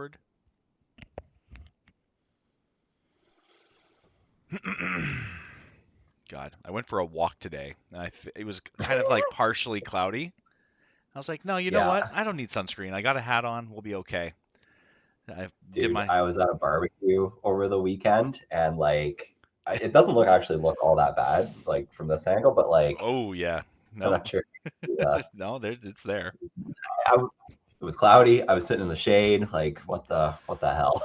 record. God, I went for a walk today. It was kind of like partially cloudy. I was like, no, you know what? Yeah, I don't need sunscreen. I got a hat on. We'll be okay. I did dude, my. I was at a barbecue over the weekend and it doesn't actually look all that bad, like from this angle, but Oh yeah, I'm no, not sure. Uh, no, it's there. I, it was cloudy. I was sitting in the shade. Like, what the hell?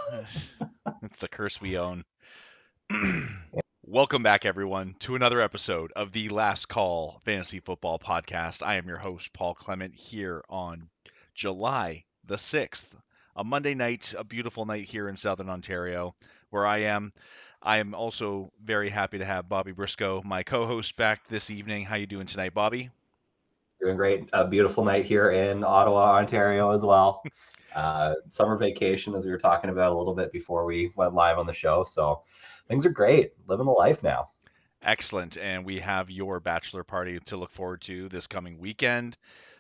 It's the curse we own. Welcome back, everyone, to another episode of the Last Call Fantasy Football Podcast. I am your host, Paul Clement, here on July the 6th, a Monday night, a beautiful night here in Southern Ontario, where I am. I am also very happy to have Bobby Briscoe, my co-host, back this evening. How you doing tonight, Bobby? Doing great. A beautiful night here in Ottawa, Ontario, as well. Summer vacation, as we were talking about a little bit before we went live on the show. So things are great. Living the life now. Excellent, and we have your bachelor party to look forward to this coming weekend.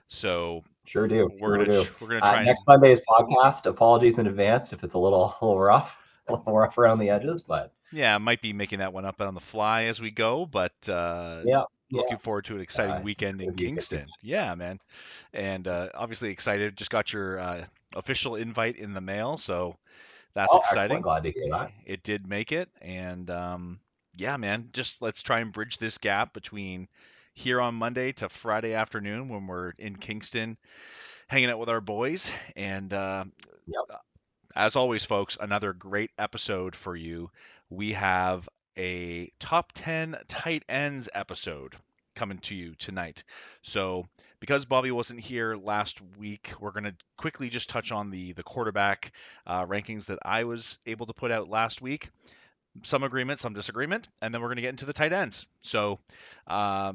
So Sure do. we're Sure gonna do. we're gonna try and Next Monday's podcast. Apologies in advance if it's a little rough, a little rough around the edges, but yeah, might be making that one up on the fly as we go, but yeah, yeah. looking forward to an exciting It's weekend going in to be a good Kingston. weekend. Yeah, man, and obviously excited. Just got your official invite in the mail, so that's Oh, excellent. exciting. Glad to hear that. It did make it, and yeah, man, just let's try and bridge this gap between here on Monday to Friday afternoon when we're in Kingston hanging out with our boys. And Yep. as always, folks, another great episode for you. We have a top 10 tight ends episode coming to you tonight. So, because Bobby wasn't here last week, we're going to quickly just touch on the quarterback rankings that I was able to put out last week. Some agreement, some disagreement, and then we're going to get into the tight ends. So, uh,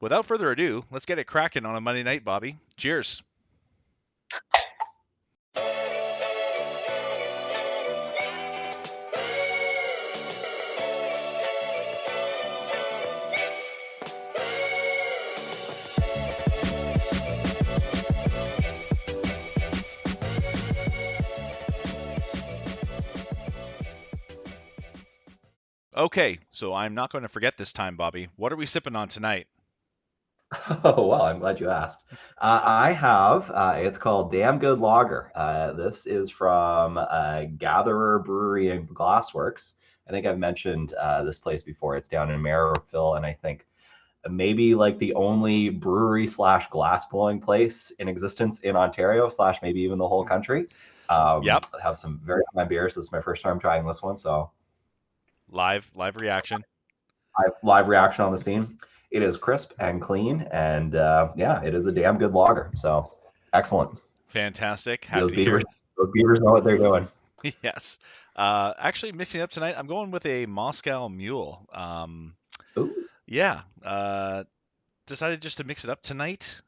without further ado, let's get it cracking on a Monday night, Bobby. Cheers. Okay, so I'm not going to forget this time, Bobby. What are we sipping on tonight? Oh, well, I'm glad you asked. I have, it's called Damn Good Lager. This is from Gatherer Brewery and Glassworks. I think I've mentioned this place before. It's down in Maryville, and I think maybe like the only brewery slash glass blowing place in existence in Ontario slash maybe even the whole country. Yep, I have some very fine beers. This is my first time trying this one, so live reaction. live reaction on the scene. It is crisp and clean, and yeah, it is a damn good lager. So excellent. Fantastic. Happy Those to hear beavers, it. those beavers know what they're doing. Yes. Actually, mixing it up tonight, I'm going with a Moscow Mule. Ooh, Yeah. Decided just to mix it up tonight.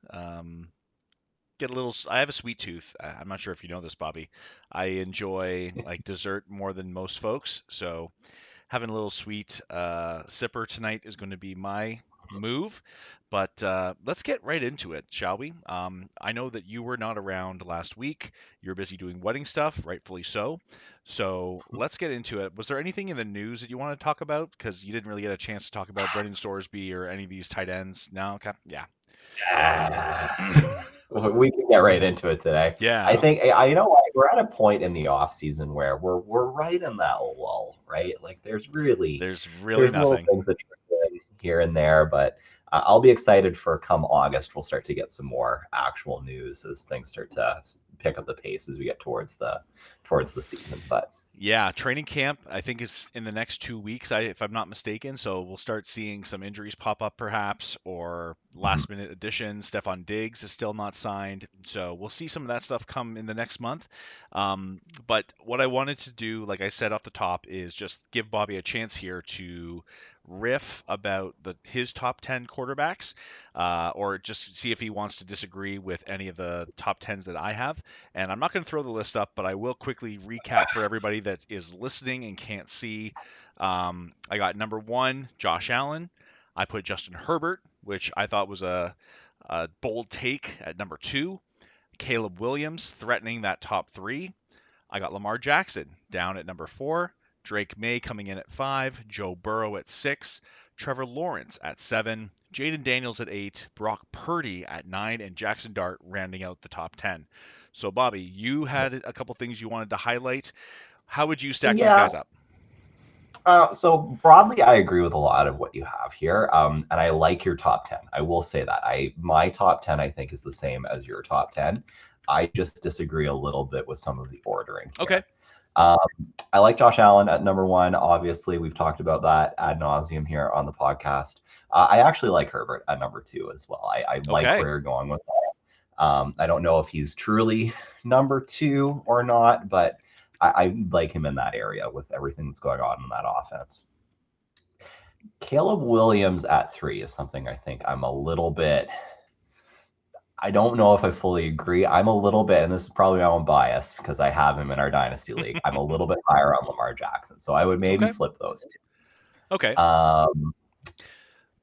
Get a little. I have a sweet tooth. I'm not sure if you know this, Bobby. I enjoy like dessert more than most folks, so having a little sweet sipper tonight is going to be my move. But let's get right into it, shall we? I know that you were not around last week. You're busy doing wedding stuff, rightfully so. So let's get into it. Was there anything in the news that you want to talk about? Because you didn't really get a chance to talk about Brendan Sorsby or any of these tight ends. No, okay, yeah, yeah. We can get right into it today. I yeah. think you know what, we're at a point in the off season where we're right in that lull, right? Like There's really there's little nothing. things that trickle in here and there, but I'll be excited for come August. We'll start to get some more actual news as things start to pick up the pace as we get towards the season. But Yeah, training camp, I think is in the next 2 weeks, if I'm not mistaken. So we'll start seeing some injuries pop up, perhaps, or mhm. last minute additions. Stephon Diggs is still not signed, so we'll see some of that stuff come in the next month. But what I wanted to do, like I said off the top, is just give Bobby a chance here to riff about his top 10 quarterbacks, or just see if he wants to disagree with any of the top 10s that I have. And I'm not going to throw the list up, but I will quickly recap for everybody that is listening and can't see. I got number one, Josh Allen. I put Justin Herbert, which I thought was a bold take at number two. Caleb Williams threatening that top three. I got Lamar Jackson down at number 4, Drake May coming in at 5, Joe Burrow at 6, Trevor Lawrence at 7, Jaden Daniels at 8, Brock Purdy at 9, and Jackson Dart rounding out the top 10. So, Bobby, you had a couple things you wanted to highlight. How would you stack these Yeah. guys up? So broadly, I agree with a lot of what you have here, and I like your top 10. I will say that my top 10 I think is the same as your top 10. I just disagree a little bit with some of the ordering Okay. here. Um, I like Josh Allen at number 1. Obviously, we've talked about that ad nauseum here on the podcast. I actually like Herbert at number 2 as well. I like Okay. where you're going with that. I don't know if he's truly number 2 or not, but I like him in that area with everything that's going on in that offense. Caleb Williams at 3 is something I think I'm a little bit. I don't know if I fully agree. I'm a little bit, and this is probably my own bias because I have him in our dynasty league. I'm a little bit higher on Lamar Jackson, so I would maybe Okay. flip those Okay. two.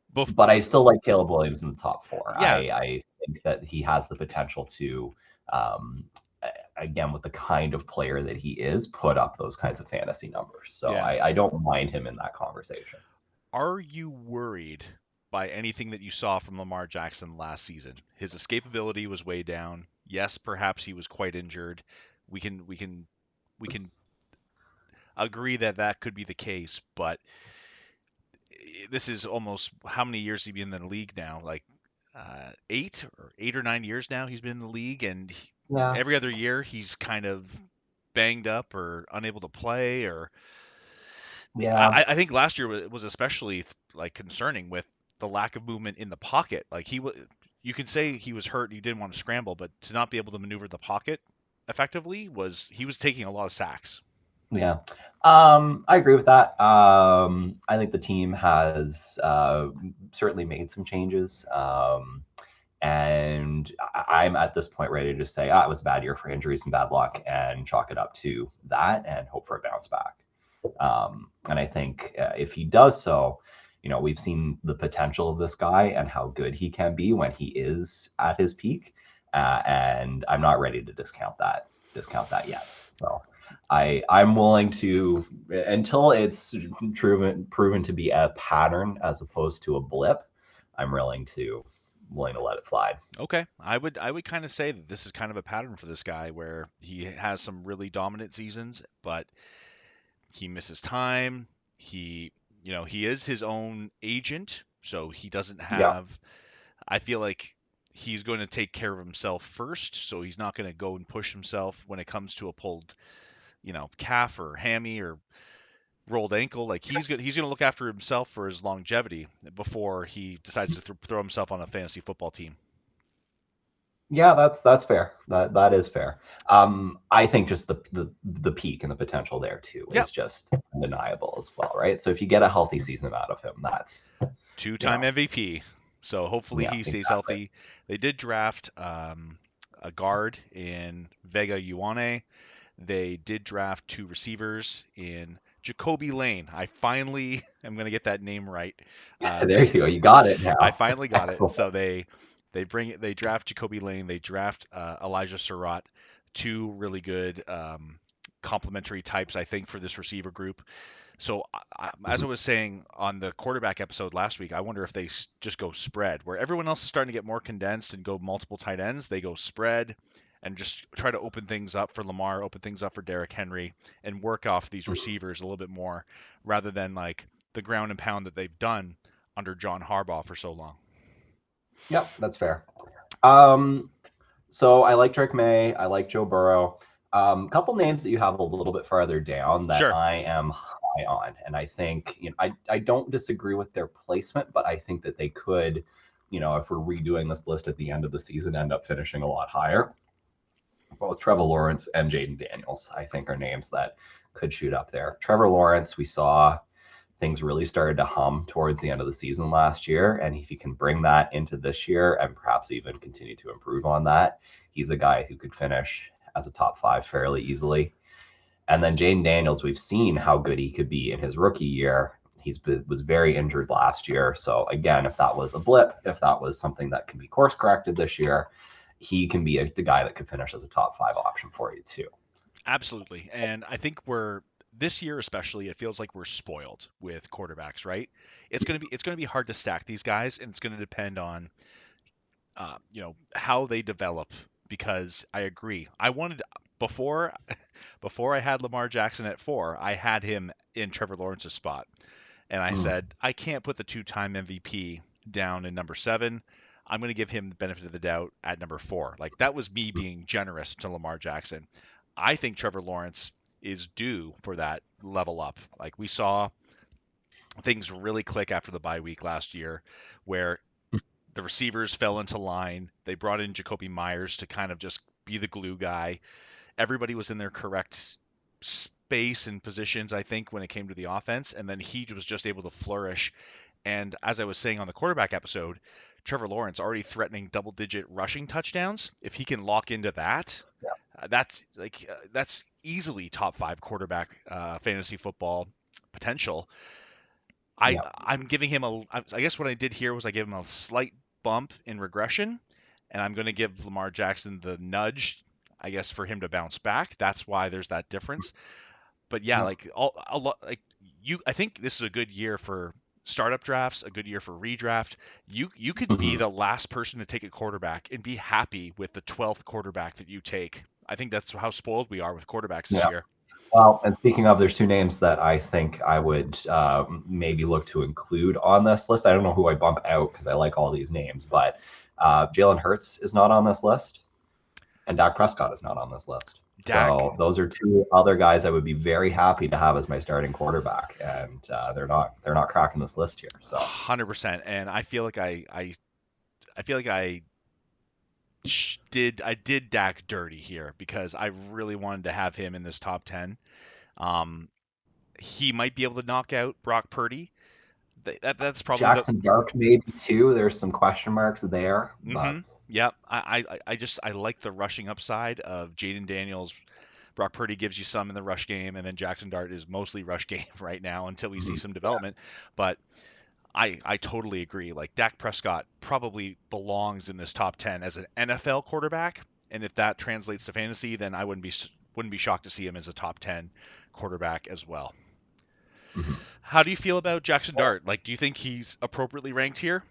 Both. But I still like Caleb Williams in the top 4. Yeah. I think that he has the potential to, um, again, with the kind of player that he is, put up those kinds of fantasy numbers. So Yeah. I don't mind him in that conversation. Are you worried by anything that you saw from Lamar Jackson last season? His escapability was way down. Yes, perhaps he was quite injured. We can agree that that could be the case, but this is almost how many years he been in the league now? Like 8 or 9 years now he's been in the league, and Yeah. every other year he's kind of banged up or unable to play. Or Yeah. I think last year was especially like concerning with the lack of movement in the pocket. Like you can say he was hurt, and he didn't want to scramble, but to not be able to maneuver the pocket effectively he was taking a lot of sacks. Yeah. I agree with that. I think the team has certainly made some changes. And I'm at this point ready to just say, it was a bad year for injuries and bad luck, and chalk it up to that and hope for a bounce back. And I think if he does so, we've seen the potential of this guy and how good he can be when he is at his peak. And I'm not ready to discount that yet. So I'm willing to, until it's proven to be a pattern as opposed to a blip. I'm willing to let it slide. Okay, I would kind of say that this is kind of a pattern for this guy where he has some really dominant seasons, but he misses time. He is his own agent, so he doesn't Yeah. have. I feel like he's going to take care of himself first, so he's not going to go and push himself when it comes to a pulled, calf or hammy or rolled ankle. Like he's going to look after himself for his longevity before he decides to throw himself on a fantasy football team. Yeah, that's fair. That is fair. I think just the peak and the potential there too Yep. is just undeniable as well, right? So if you get a healthy season out of him, that's you Two-time know, MVP. So hopefully yeah, he stays exactly. healthy. They did draft a guard in Vega Ioane. They did draft 2 receivers in Jacoby Lane. I finally am going to get that name right. There you go. You got it I now. finally got it. Excellent. So they draft Jacoby Lane. They draft Elijah Surratt, 2 really good complementary types, I think, for this receiver group. So, as I Mhm. was saying on the quarterback episode last week, I wonder if they just go spread, where everyone else is starting to get more condensed and go multiple tight ends. They go spread and just try to open things up for Lamar, open things up for Derrick Henry, and work off these receivers a little bit more rather than like the ground and pound that they've done under John Harbaugh for so long. Yep, that's fair. Um, so I like Drake May. I like Joe Burrow. Couple names that you have a little bit farther down that Sure. I am high on, and I think I don't disagree with their placement, but I think that they could, if we're redoing this list at the end of the season, end up finishing a lot higher. Both Trevor Lawrence and Jaden Daniels, I think, are names that could shoot up there. Trevor Lawrence, we saw things really started to hum towards the end of the season last year. And if he can bring that into this year and perhaps even continue to improve on that, he's a guy who could finish as a top 5 fairly easily. And then Jaden Daniels, we've seen how good he could be in his rookie year. Was very injured last year. So again, if that was a blip, if that was something that can be course corrected this year, he can be the guy that could finish as a top 5 option for you too. Absolutely. And I think we're this year especially, it feels like we're spoiled with quarterbacks, right? It's going to be hard to stack these guys, and it's going to depend on how they develop. Because I agree, I wanted before before I had Lamar Jackson at 4, I had him in Trevor Lawrence's spot, and I Mm, said I can't put the two-time MVP down in number 7. I'm going to give him the benefit of the doubt at number 4. Like that was me mm, being generous to Lamar Jackson. I think Trevor Lawrence is due for that level up. Like we saw things really click after the bye week last year, where the receivers fell into line. They brought in Jacoby Myers to kind of just be the glue guy. Everybody was in their correct space and positions, I think, when it came to the offense, and then he was just able to flourish. And as I was saying on the quarterback episode, Trevor Lawrence already threatening double-digit rushing touchdowns. If he can lock into that, yeah, that's easily top 5 quarterback fantasy football potential. yeah. I'm giving him I guess what I did here was I gave him a slight bump in regression, and I'm going to give Lamar Jackson the nudge, I guess, for him to bounce back. That's why there's that difference. But yeah, Yeah. like like I think this is a good year for startup drafts, a good year for redraft. You could be Mhm. the last person to take a quarterback and be happy with the 12th quarterback that you take. I think that's how spoiled we are with quarterbacks this Yeah. year. Well, and speaking of, there's two names that I think I would maybe look to include on this list. I don't know who I bump out because I like all these names, but Jalen Hurts is not on this list, and Dak Prescott is not on this list. Dak, So those are two other guys I would be very happy to have as my starting quarterback, and they're not cracking this list here. So 100%. And I feel like I did Dak dirty here because I really wanted to have him in this top 10. Um, he might be able to knock out Brock Purdy. That's probably the Jackson Dark maybe too. There's some question marks there, but Yep. I like the rushing upside of Jaden Daniels. Brock Purdy gives you some in the rush game, and then Jackson Dart is mostly rush game right now until we see mhm, some yeah, development. But I totally agree. Like Dak Prescott probably belongs in this top 10 as an NFL quarterback, and if that translates to fantasy, then I wouldn't be shocked to see him as a top 10 quarterback as well. mhm. How do you feel about Jackson Dart? Like, do you think he's appropriately ranked here?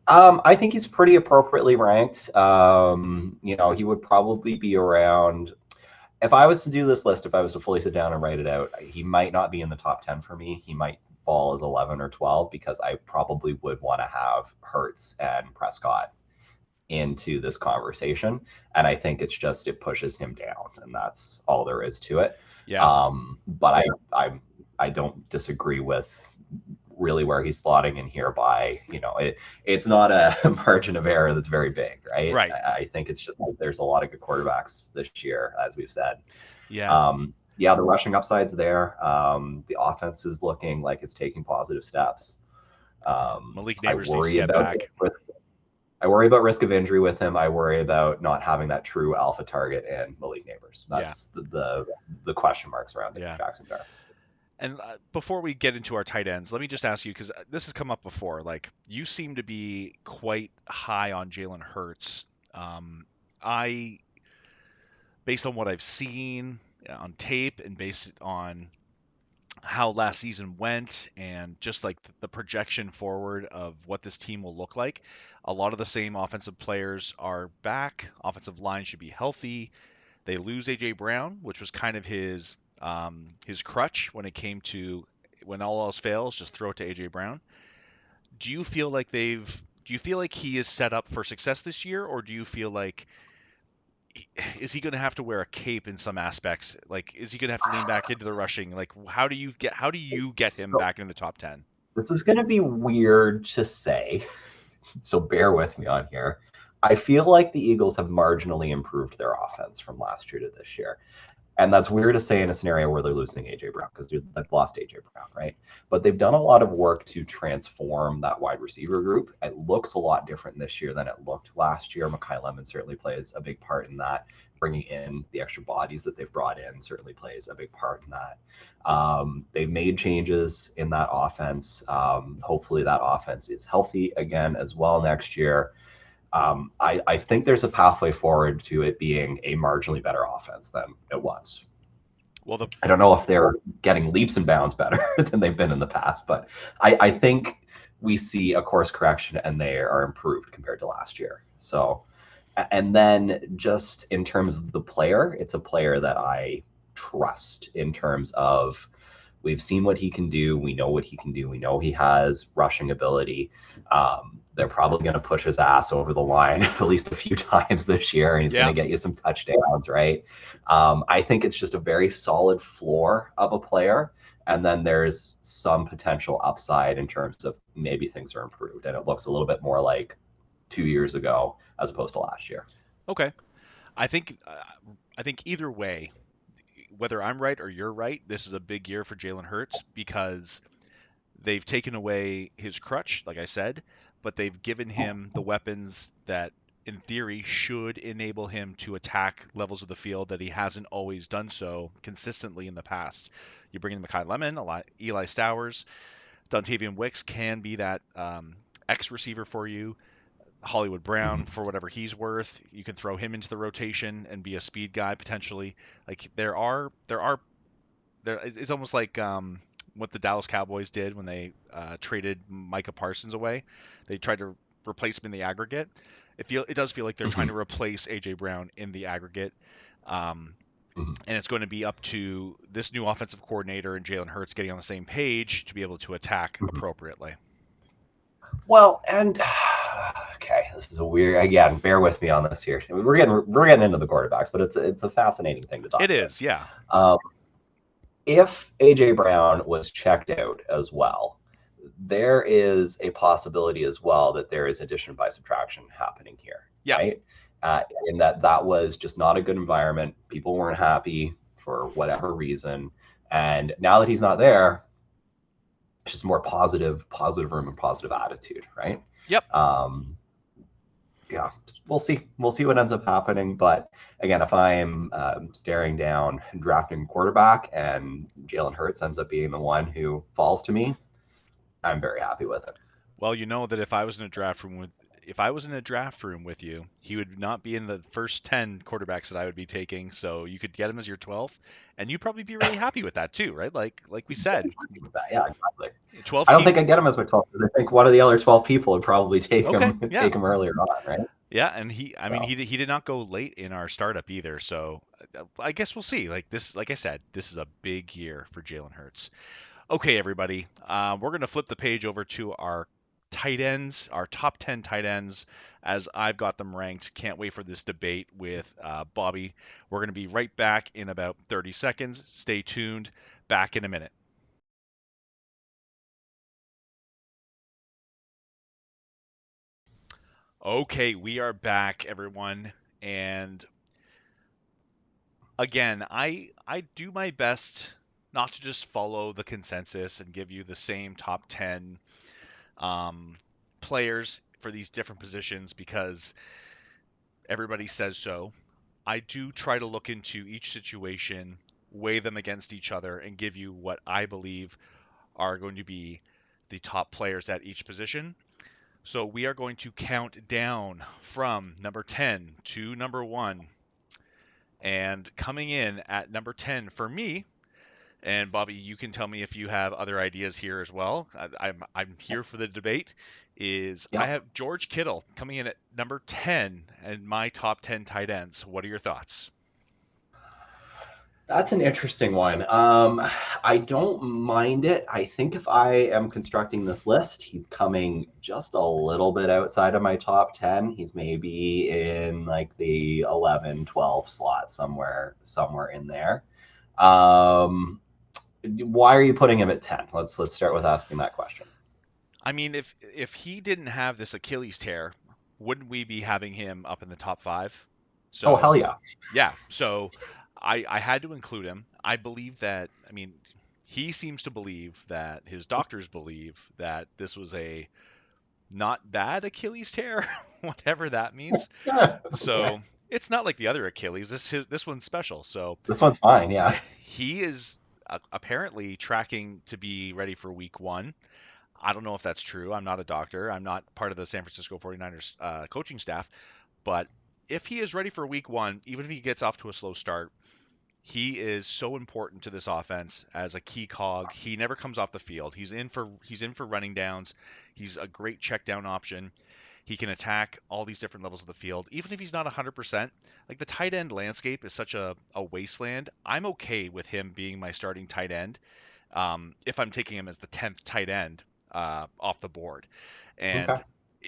I think he's pretty appropriately ranked. He would probably be around. If I was to do this list, if I was to fully sit down and write it out, he might not be in the top 10 for me. He might fall as 11 or 12 because I probably would want to have Hertz and Prescott into this conversation. And I think it pushes him down, and that's all there is to it. Yeah, But I don't disagree with really where he's slotting in here by it's not a margin of error that's very big, right? right. I think it's just like there's a lot of good quarterbacks this year, as we've said. Yeah. Yeah, the rushing upside's there. The offense is looking like it's taking positive steps. Malik I Neighbors needs to worry get about back. risk. I worry about risk of injury with him. I worry about not having that true alpha target in Malik Neighbors. Yeah, That's the question marks around yeah. Jackson Dart. And before we get into our tight ends, let me just ask you because this has come up before. Like you seem to be quite high on Jalen Hurts. I, based on what I've seen on tape and based on how last season went and just like the projection forward of what this team will look like, a lot of the same offensive players are back. Offensive line should be healthy. They lose AJ Brown, which was kind of his crutch when it came to when all else fails, just throw it to AJ Brown. Do you feel like do you feel like he is set up for success this year, or do you feel like is he going to have to wear a cape in some aspects? Like, is he going to have to lean back into the rushing? Like, how do you get him So back in the top 10? this is going to be weird to say, so bear with me on here. I feel like the Eagles have marginally improved their offense from last year to this year. And that's weird to say in a scenario where they're losing AJ Brown because they've lost AJ Brown, right? But they've done a lot of work to transform that wide receiver group. It looks a lot different this year than it looked last year. Makai Lemon certainly plays a big part in that. Bringing in the extra bodies that they've brought in certainly plays a big part in that. They've made changes in that offense. Hopefully, that offense is healthy again as well next year. I think there's a pathway forward to it being a marginally better offense than it was. Well, the I don't know if they're getting leaps and bounds better than they've been in the past, but I think we see a course correction and they are improved compared to last year. So, and then just in terms of the player, it's a player that I trust in terms of we've seen what he can do. We know what he can do. We know he has rushing ability. They're probably going to push his ass over the line at least a few times this year, and he's going yeah. to get you some touchdowns, right? I think it's just a very solid floor of a player. And then there's some potential upside in terms of maybe things are improved and it looks a little bit more like 2 years ago as opposed to last year. Okay. I think I think either way, whether I'm right or you're right, this is a big year for Jalen Hurts because they've taken away his crutch, like I said, but they've given him the weapons that, in theory, should enable him to attack levels of the field that he hasn't always done so consistently in the past. You bring in Mekhi Lemon, Eli Stowers, Dontavian Wicks can be that X receiver for you. Hollywood Brown, Mhm. for whatever he's worth, you can throw him into the rotation and be a speed guy potentially. Like there are it's almost like what the Dallas Cowboys did when they traded Micah Parsons away. They tried to replace him in the aggregate. It does feel like they're trying Mhm. to replace AJ Brown in the aggregate, um, Mhm. and it's going to be up to this new offensive coordinator and Jalen Hurts getting on the same page to be able to attack Mhm. appropriately. Well, and okay, this is a weird. Again, bear with me on this here. We're getting into the quarterbacks, but it's a fascinating thing to It talk about. is, yeah, Um, if AJ Brown was checked out as well, there is a possibility as well that there is addition by subtraction happening here, yeah, right? In that was just not a good environment. People weren't happy for whatever reason, and now that he's not there, it's just more positive room and positive attitude, right? yep. Um, yeah, we'll see. We'll see what ends up happening. But again, if I'm staring down drafting a quarterback and Jalen Hurts ends up being the one who falls to me, I'm very happy with it. Well, you know that if I was in a draft room with you, he would not be in the first 10 quarterbacks that I would be taking, so you could get him as your 12th, and you'd probably be really happy with that too, right? Like we said, With that. Yeah, exactly. 12 I don't team. think I get him as my 12 because I think one of the other 12 people would probably take Okay, him yeah. take him earlier on, right? Yeah, and I mean So he did not go late in our startup either, so I guess we'll see. Like I said, this is a big year for Jalen Hurts. Okay, everybody, we're going to flip the page over to our tight ends, our top 10 tight ends, as I've got them ranked. Can't wait for this debate with Bobby. We're going to be right back in about 30 seconds. Stay tuned. Back in a minute. Okay, we are back, everyone. And again, I do my best not to just follow the consensus and give you the same top 10 um, players for these different positions because everybody says so. I do try to look into each situation, weigh them against each other, and give you what I believe are going to be the top players at each position. So we are going to count down from number 10 to number 1. And coming in at number 10 for me, and Bobby, you can tell me if you have other ideas here as well. I'm here for the debate. Is I yeah, have George Kittle coming in at number 10 and my top 10 tight ends. What are your thoughts? that's an interesting one. I don't mind it. I think if I am constructing this list, he's coming just a little bit outside of my top 10. He's maybe in like the 11, 12 slot somewhere in there. Um, why are you putting him at 10? Let's start with asking that question. I mean, if he didn't have this Achilles tear, wouldn't we be having him up in the top 5? Oh, hell So, yeah. yeah. So I had to include him. I believe that. I mean, he seems to believe that his doctors believe that this was a not bad Achilles tear, whatever that means. Yeah, okay. So it's not like the other Achilles. This one's special. So This one's fine, yeah. he is apparently tracking to be ready for week 1. I don't know if that's true. I'm not a doctor. I'm not part of the San Francisco 49ers coaching staff. But if he is ready for week one, even if he gets off to a slow start, he is so important to this offense as a key cog. He never comes off the field. He's in for running downs. He's a great check down option. He can attack all these different levels of the field, even if he's not 100%. Like the tight end landscape is such a wasteland. I'm okay with him being my starting tight end if I'm taking him as the 10th tight end off the board. Okay. And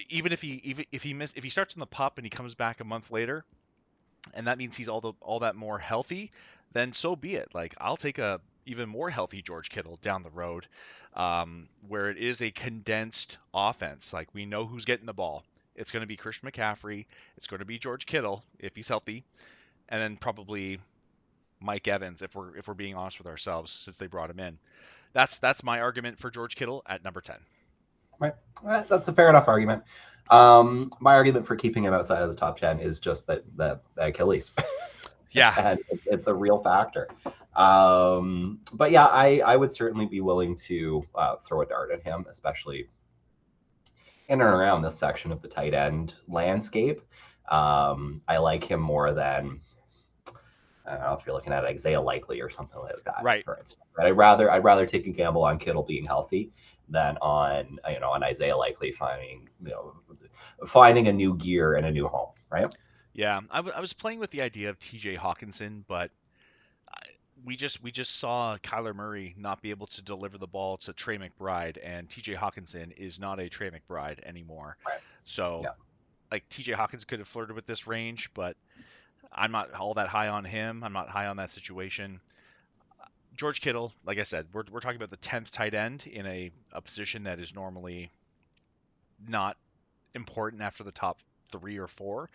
even if he starts in the pup and he comes back a month later, and that means he's all that more healthy, then so be it. Like I'll take a even more healthy George Kittle down the road, where it is a condensed offense. Like we know who's getting the ball. It's going to be Christian McCaffrey. It's going to be George Kittle if he's healthy, and then probably Mike Evans if we're being honest with ourselves since they brought him in. That's my argument for George Kittle at number 10. Right. That's a fair enough argument. My argument for keeping him outside of the top 10 is just that Achilles, Yeah, and it's a real factor. But yeah, I would certainly be willing to throw a dart at him, especially in and around this section of the tight end landscape. I like him more than, I don't know if you're looking at Isaiah Likely or something like that, right. for instance. I'd rather take a gamble on Kittle being healthy than on on Isaiah Likely finding a new gear and a new home, right? Yeah, I was playing with the idea of T.J. Hawkinson, but we just saw Kyler Murray not be able to deliver the ball to Trey McBride, and T.J. Hawkinson is not a Trey McBride anymore. Right. So Yeah. like T.J. Hawkins could have flirted with this range, but I'm not all that high on him. I'm not high on that situation. George Kittle, like I said, we're talking about the 10th tight end in a position that is normally not important after the top three or four.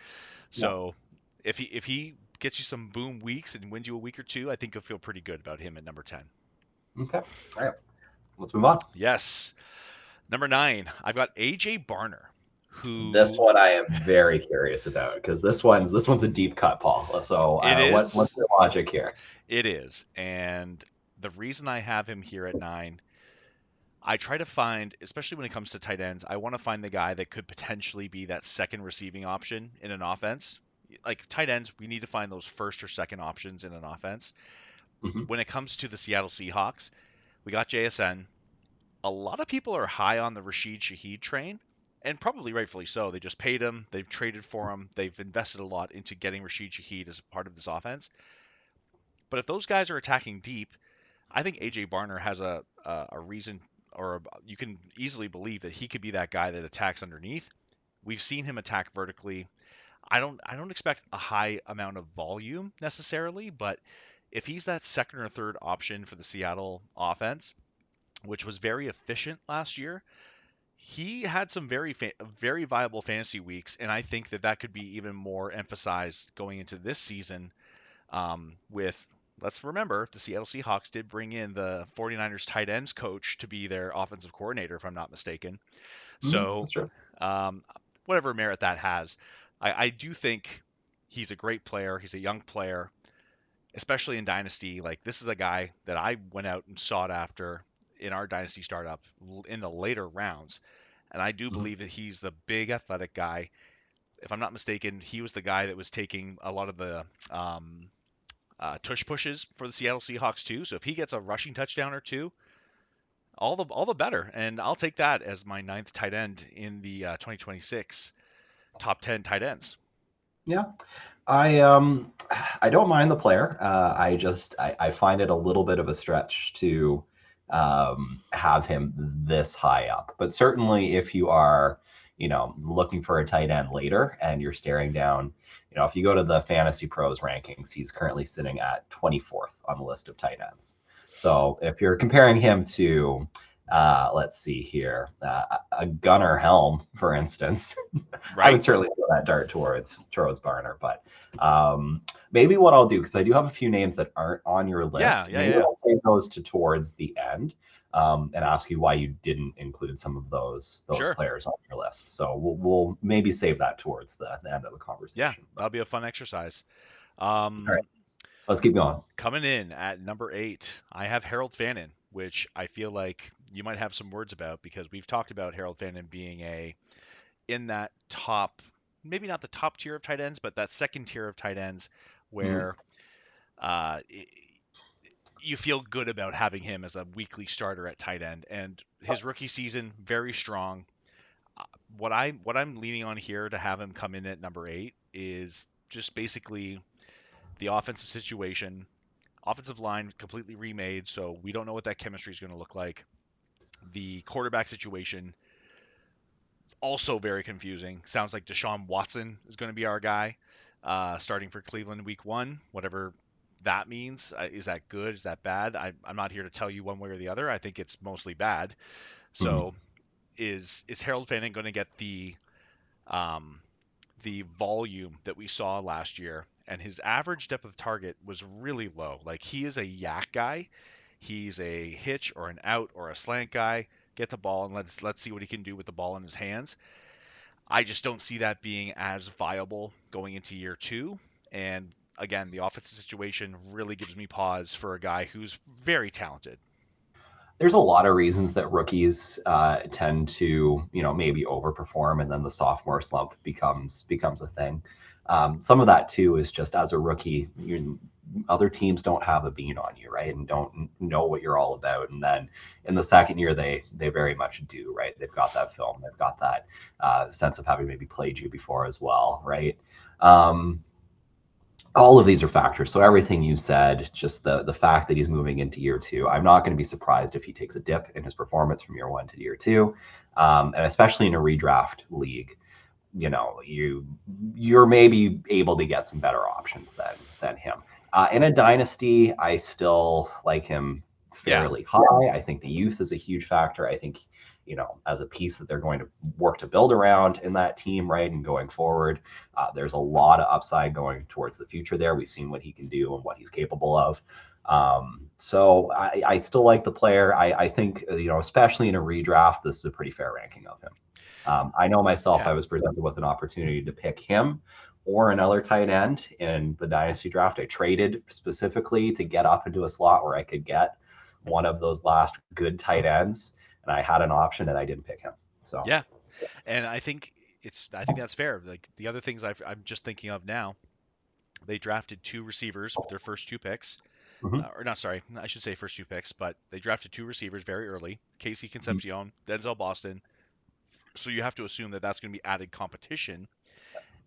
Yeah. So if he gets you some boom weeks and wins you a week or two, I think you'll feel pretty good about him at number 10. Okay. All right. Let's move on. Yes. Number 9, I've got AJ Barner, This who one I am very curious about because this one's a deep cut, Paul. So it what's is. the logic here? It is. And the reason I have him here at 9, I try to find, especially when it comes to tight ends, I want to find the guy that could potentially be that second receiving option in an offense. Like tight ends, we need to find those first or second options in an offense. Hmm. When it comes to the Seattle Seahawks, we got JSN. A lot of people are high on the Rashid Shaheed train, and probably rightfully so. They just paid him, they've traded for him, they've invested a lot into getting Rashid Shaheed as a part of this offense. But if those guys are attacking deep, I think AJ Barner has a reason, or you can easily believe that he could be that guy that attacks underneath. We've seen him attack vertically. I don't expect a high amount of volume necessarily, but if he's that second or third option for the Seattle offense, which was very efficient last year, he had some very viable fantasy weeks, and I think that could be even more emphasized going into this season. With let's remember the Seattle Seahawks did bring in the 49ers tight ends coach to be their offensive coordinator, if I'm not mistaken. Hmm. So That's true. um, whatever merit that has, I do think he's a great player. He's a young player, especially in Dynasty. Like this is a guy that I went out and sought after in our Dynasty startup in the later rounds. And I do Hmm. believe that he's the big athletic guy. If I'm not mistaken, he was the guy that was taking a lot of the tush pushes for the Seattle Seahawks too. So if he gets a rushing touchdown or two, all the better. And I'll take that as my ninth tight end in the 2026 top 10 tight ends. Yeah. I don't mind the player. I find it a little bit of a stretch to have him this high up. But certainly, if you are looking for a tight end later and you're staring down, if you go to the Fantasy Pros rankings, he's currently sitting at 24th on the list of tight ends. So if you're comparing him to let's see here, a Gunnar Helm, for instance, I Right? would certainly throw that dart towards Barner, but maybe what I'll do, because I do have a few names that aren't on your Yeah, list, yeah, maybe yeah. I'll save those to towards the end, and ask you why you didn't include some of those Sure. players on your list. So we'll maybe save that towards the end of the Yeah, conversation. But that'll be a fun exercise. all right, Um, let's keep going. coming in at number 8, I have Harold Fannin. which I feel like you might have some words about because we've talked about Harold Fandon being a in that top, maybe not the top tier of tight ends, but that second tier of tight ends Mm. where uh, you feel good about having him as a weekly starter at tight end. And his rookie season, very strong. Uh, what I'm leaning on here to have him come in at number 8 is just basically the offensive situation. Offensive line completely remade, so we don't know what that chemistry is going to look like. The quarterback situation also very confusing. Sounds like Deshaun Watson is going to be our guy, starting for Cleveland week 1, whatever that means. Is that good? Is that bad? I'm not here to tell you one way or the other. I think it's mostly bad. Mm. So is Harold Fanning going to get um, the volume that we saw last year? And his average depth of target was really low. Like he is a yak guy. He's a hitch or an out or a slant guy. Get the ball and let's see what he can do with the ball in his hands. I just don't see that being as viable going into year 2. And again, the offensive situation really gives me pause for a guy who's very talented. There's a lot of reasons that rookies tend to, maybe overperform, and then the sophomore slump becomes a thing. Some of that too is just as a rookie, other teams don't have a bean on you, right, and don't know what you're all about. And then in the second year, they very much do, right? They've got that film, they've got that sense of having maybe played you before as well, right? Um, all of these are factors. So everything you said, just the fact that he's moving into year 2, I'm not going to be surprised if he takes a dip in his performance from year 1 to year 2, and especially in a redraft league. You're maybe able to get some better options than him. In a dynasty, I still like him Yeah, fairly high. I think the youth is a huge factor. I think as a piece that they're going to work to build around in that team, right, and going forward, there's a lot of upside going towards the future there. We've seen what he can do and what he's capable of. So I still like the player. I think, especially in a redraft, this is a pretty fair ranking of him. I know myself, yeah, I was presented with an opportunity to pick him or another tight end in the dynasty draft. I traded specifically to get up into a slot where I could get one of those last good tight ends, and I had an option and I didn't pick him. So, yeah. And I think that's fair. Like the other things I'm just thinking of now, they drafted 2 receivers with their first 2 picks. mhm, Or not, sorry, I should say first 2 picks, but they drafted 2 receivers very early. Casey mhm. Concepcion, Denzel Boston. So you have to assume that that's going to be added competition.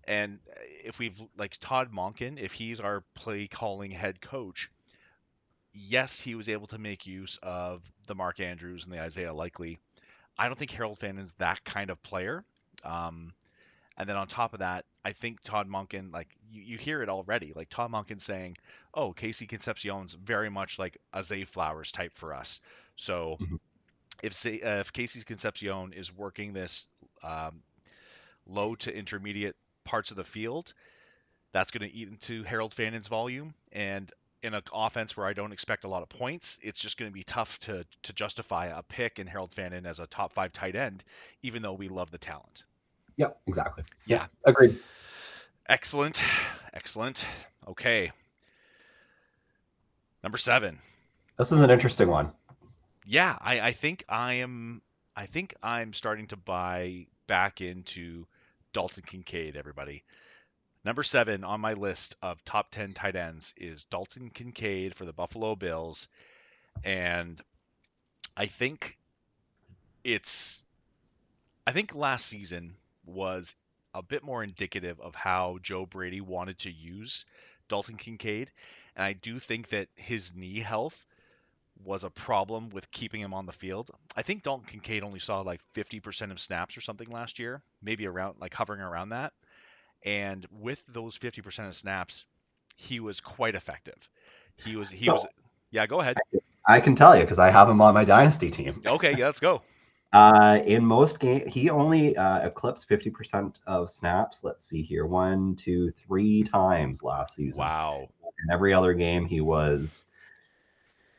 And if we've like Todd Monken, if he's our play calling head coach, yes, he was able to make use of the Mark Andrews and the Isaiah Likely. I don't think Harold Fannon's that kind of player. Um, and then on top of that, I think Todd Monken, like you hear it already, like Todd Monken saying, "Oh, Casey Concepcion's very much like a Zay Flowers type for us." So Mhm. if Casey Concepcion is working this um, low to intermediate parts of the field, that's going to eat into Harold Fannon's volume. And in an offense where I don't expect a lot of points, it's just going to be tough to justify a pick in Harold Fannin as a top 5 tight end, even though we love the talent. Yep, exactly. Yeah, Yep, agreed. excellent, excellent. Okay, number 7. This is an interesting one. Yeah, I think I am. I think I'm starting to buy back into Dalton Kincaid. Everybody, number 7 on my list of top 10 tight ends is Dalton Kincaid for the Buffalo Bills, and I think it's I think last season was a bit more indicative of how Joe Brady wanted to use Dalton Kincaid, and I do think that his knee health was a problem with keeping him on the field. I think Dalton Kincaid only saw like 50% of snaps or something last year, maybe around like hovering around that. And with those 50% of snaps, he was quite effective. He was So Yeah, go ahead. I can tell you because I have him on my dynasty team. Okay, yeah, let's go. In most games, he only eclipsed 50% of snaps. Let's see here, one, two, 3 times last season. Wow. In every other game, he was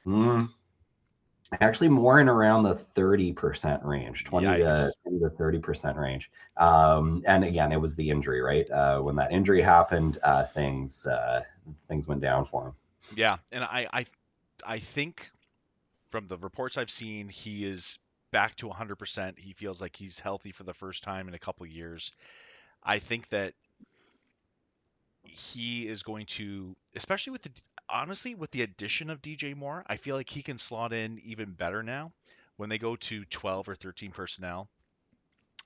mm, actually more in around the 30% range, 20 to Yikes. 20 to 30% range. And again, it was the injury, right? When that injury happened, things went down for him. Yeah, and I think from the reports I've seen, he is back to 100%. He feels like he's healthy for the first time in a couple years. I think that he is going to, especially with the honestly with the addition of DJ Moore, I feel like he can slot in even better now when they go to 12 or 13 personnel.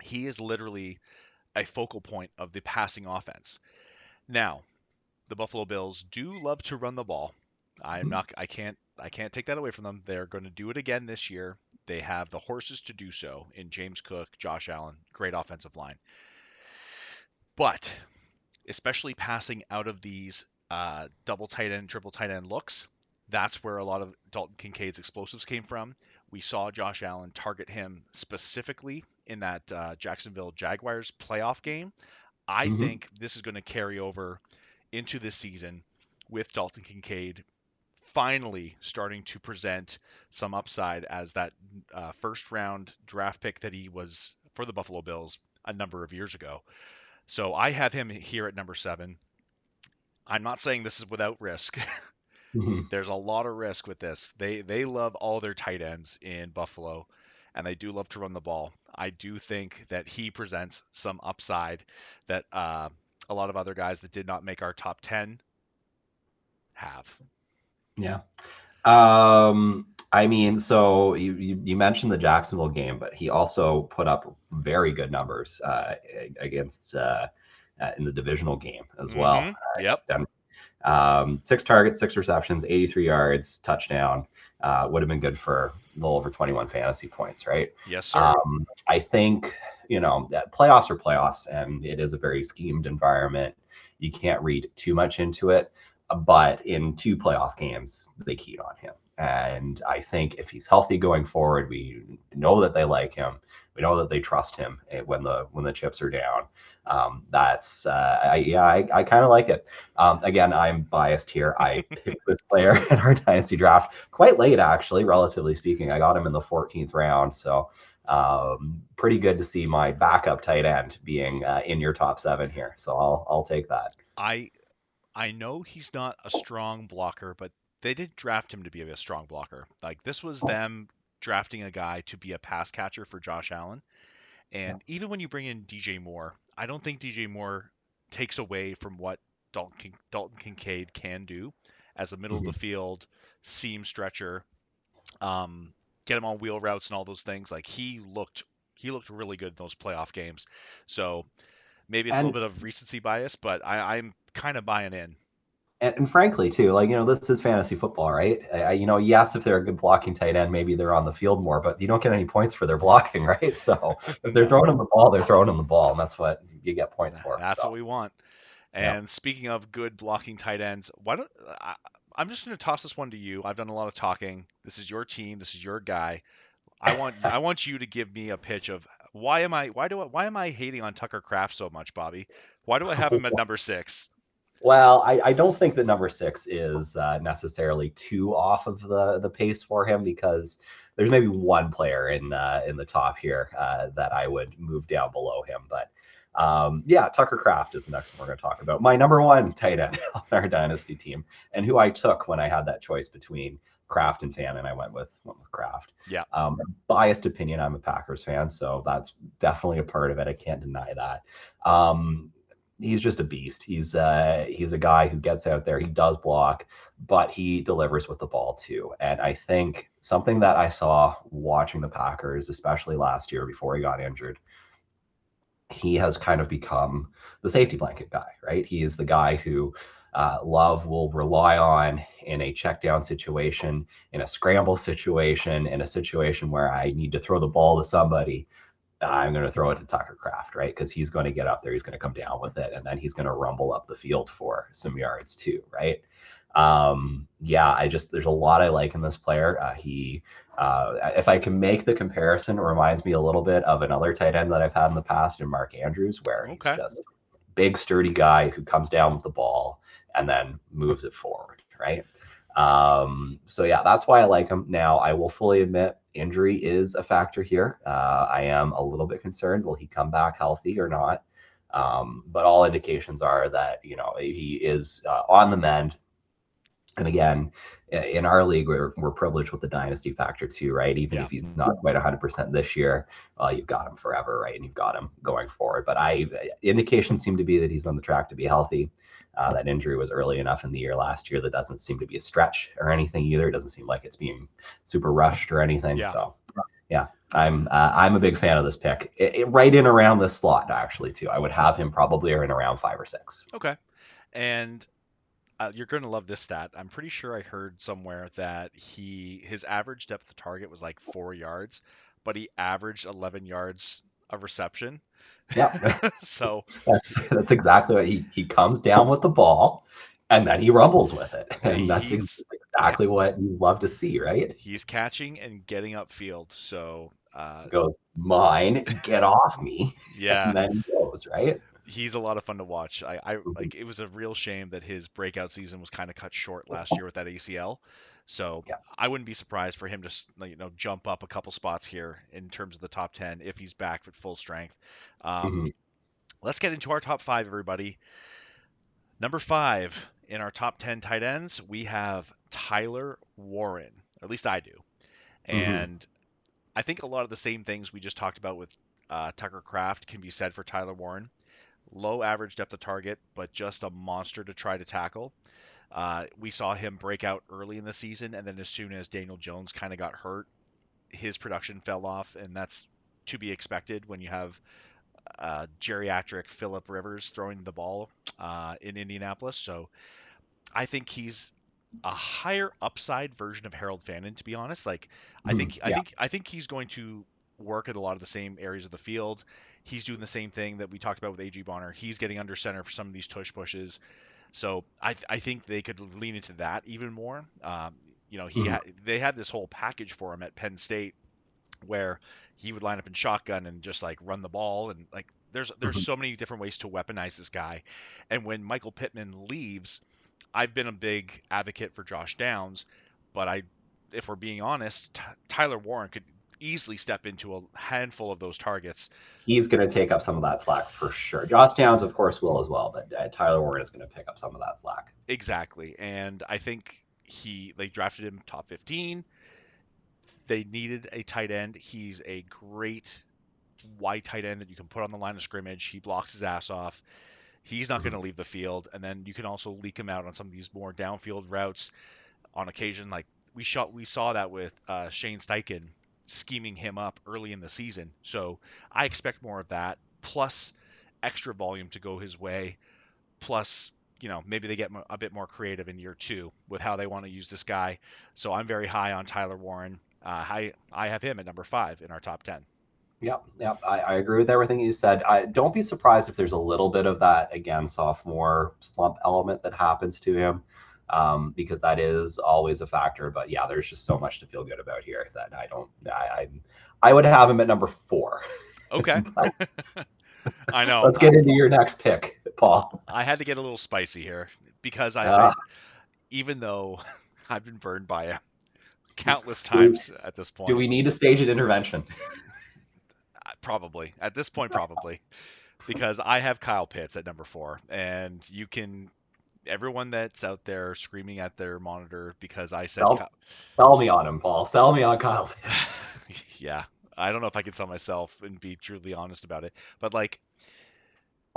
He is literally a focal point of the passing offense. Now, the Buffalo Bills do love to run the ball. I can't take that away from them. They're going to do it again this year. They have the horses to do so in James Cook, Josh Allen, great offensive line. But especially passing out of these double tight end, triple tight end looks, that's where a lot of Dalton Kincaid's explosives came from. We saw Josh Allen target him specifically in that Jacksonville Jaguars playoff game. I Mm-hmm. think this is going to carry over into this season with Dalton Kincaid finally starting to present some upside as that first round draft pick that he was for the Buffalo Bills a number of years ago. So I have him here at number 7. I'm not saying this is without risk. Mm-hmm. There's a lot of risk with this. They love all their tight ends in Buffalo, and they do love to run the ball. I do think that he presents some upside that a lot of other guys that did not make our top 10 have. Yeah. I mean, so you mentioned the Jacksonville game, but he also put up very good numbers against in the divisional game as well Yep. against Denver. 6 targets, 6 receptions, 83 yards, touchdown. Would have been good for a little over 21 fantasy points, right? Yes, sir. I think, that playoffs are playoffs, and it is a very schemed environment. You can't read too much into it, but in 2 playoff games, they keyed on him. And I think if he's healthy going forward, we know that they like him. We know that they trust him when the chips are down. I kind of like it. Again, I'm biased here. I picked this player in our dynasty draft quite late, actually, relatively speaking. I got him in the 14th round, so pretty good to see my backup tight end being in your top 7 here. So I'll take that. I I know he's not a strong blocker, but they did draft him to be a strong blocker. Like this was them drafting a guy to be a pass catcher for Josh Allen. Yeah. And even when you bring in DJ Moore, I don't think DJ Moore takes away from what Dalton Kincaid can do as a middle of the Mhm. field seam stretcher. Get him on wheel routes and all those things. Like he looked really good in those playoff games. So maybe it's a little And bit of recency bias, but I'm kind of buying in. and frankly too, like this is fantasy football, right? Yes, if they're a good blocking tight end, maybe they're on the field more, but you don't get any points for their blocking, right? So if they're No, throwing them the ball, they're throwing them the ball, and that's what you get points for. that's So what we want. yeah. And speaking of good blocking tight ends, why don't I'm just going to toss this one to you. I've done a lot of talking. This is your team. This is your guy. I want you to give me a pitch of why am I hating on Tucker Kraft so much, Bobby? Why do I have him at number 6? Well, I don't think that number 6 is necessarily too off of the pace for him because there's maybe one player in the top here that I would move down below him. But yeah, Tucker Kraft is the next one we're going to talk about. My number 1 tight end on our dynasty team, and who I took when I had that choice between Kraft and Fan, and I went with Kraft. Yeah. Biased opinion, I'm a Packers fan, so that's definitely a part of it. I can't deny that. He's just a beast. He's a guy who gets out there. He does block, but he delivers with the ball too. And I think something that I saw watching the Packers, especially last year before he got injured, he has kind of become the safety blanket guy, right? He is the guy who Love will rely on in a check down situation, in a scramble situation, in a situation where I need to throw the ball to somebody. I'm going to throw it to Tucker Kraft, right? Because he's going to get up there, he's going to come down with it, and then he's going to rumble up the field for some yards too, right? Yeah, there's a lot I like in this player. If I can make the comparison, it reminds me a little bit of another tight end that I've had in the past in Mark Andrews, where he's Okay. just big, sturdy guy who comes down with the ball and then moves it forward, right? So yeah, that's why I like him. Now, I will fully admit injury is a factor here. I am a little bit concerned. Will he come back healthy or not? But all indications are that he is on the mend. And again, in our league, we're privileged with the dynasty factor too, right? Even Yeah. if he's not quite 100% this year, you've got him forever, right? And you've got him going forward. But indications seem to be that he's on the track to be healthy. That injury was early enough in the year last year that doesn't seem to be a stretch or anything either. It doesn't seem like it's being super rushed or anything. Yeah. So yeah, I'm a big fan of this pick. Right in around this slot actually too. I would have him probably in around 5 or 6. Okay. And you're going to love this stat. I'm pretty sure I heard somewhere that his average depth of target was like 4 yards, but he averaged 11 yards of reception. Yeah, So that's exactly what he comes down with the ball and then he rumbles with it. And that's he's exactly what you love to see, right? he's catching and getting upfield. So Goes, mine, get off me. yeah, And then he goes, right? he's a lot of fun to watch. I Mhm. like it was a real shame that his breakout season was kind of cut short last year with that ACL. So Yeah. I wouldn't be surprised for him to jump up a couple spots here in terms of the top 10 if he's back at full strength. Um, Mhm. let's get into our top five, everybody. Number five in our top 10 tight ends, we have Tyler Warren. Or at least I do. Mhm. And I think a lot of the same things we just talked about with Tucker Kraft can be said for Tyler Warren. Low average depth of target, but just a monster to try to tackle. We saw him break out early in the season, and then as soon as Daniel Jones kind of got hurt, his production fell off, and that's to be expected when you have geriatric Philip Rivers throwing the ball in Indianapolis. So I think he's a higher upside version of Harold Fannin, to be honest. Like Mhm. Yeah. I think he's going to work at a lot of the same areas of the field. He's doing the same thing that we talked about with AG Bonner. He's getting under center for some of these tush pushes. So I think they could lean into that even more. Mhm. They had this whole package for him at Penn State where he would line up in shotgun and just like run the ball and like there's Mhm. so many different ways to weaponize this guy. And when Michael Pittman leaves, I've been a big advocate for Josh Downs, but if we're being honest, Tyler Warren could easily step into a handful of those targets. He's going to take up some of that slack for sure. Josh Downs, of course, will as well, but Tyler Warren is going to pick up some of that slack. Exactly. And I think they drafted him top 15. They needed a tight end. He's a great wide tight end that you can put on the line of scrimmage. He blocks his ass off. He's not going Mhm. to leave the field, and then you can also leak him out on some of these more downfield routes on occasion. Like we saw that with Shane Steichen scheming him up early in the season. So I expect more of that, plus extra volume to go his way, plus maybe they get a bit more creative in year two with how they want to use this guy. So I'm very high on Tyler Warren. I have him at number five in our top 10. Yep, yep. I agree with everything you said. Don't be surprised if there's a little bit of that, again, sophomore slump element that happens to him, because that is always a factor. But yeah, there's just so much to feel good about here that I don't. I would have him at number 4. Okay. But I know. let's get into your next pick, Paul. I had to get a little spicy here because Uh, even though I've been burned by him countless do we times at this do point, we need a staged intervention? probably at this point, probably because I have Kyle Pitts at number four, and everyone that's out there screaming at their monitor because I said Sell, sell me on him, Paul. Sell me on Kyle Pitts. yeah, I don't know if I can sell myself and be truly honest about it, but like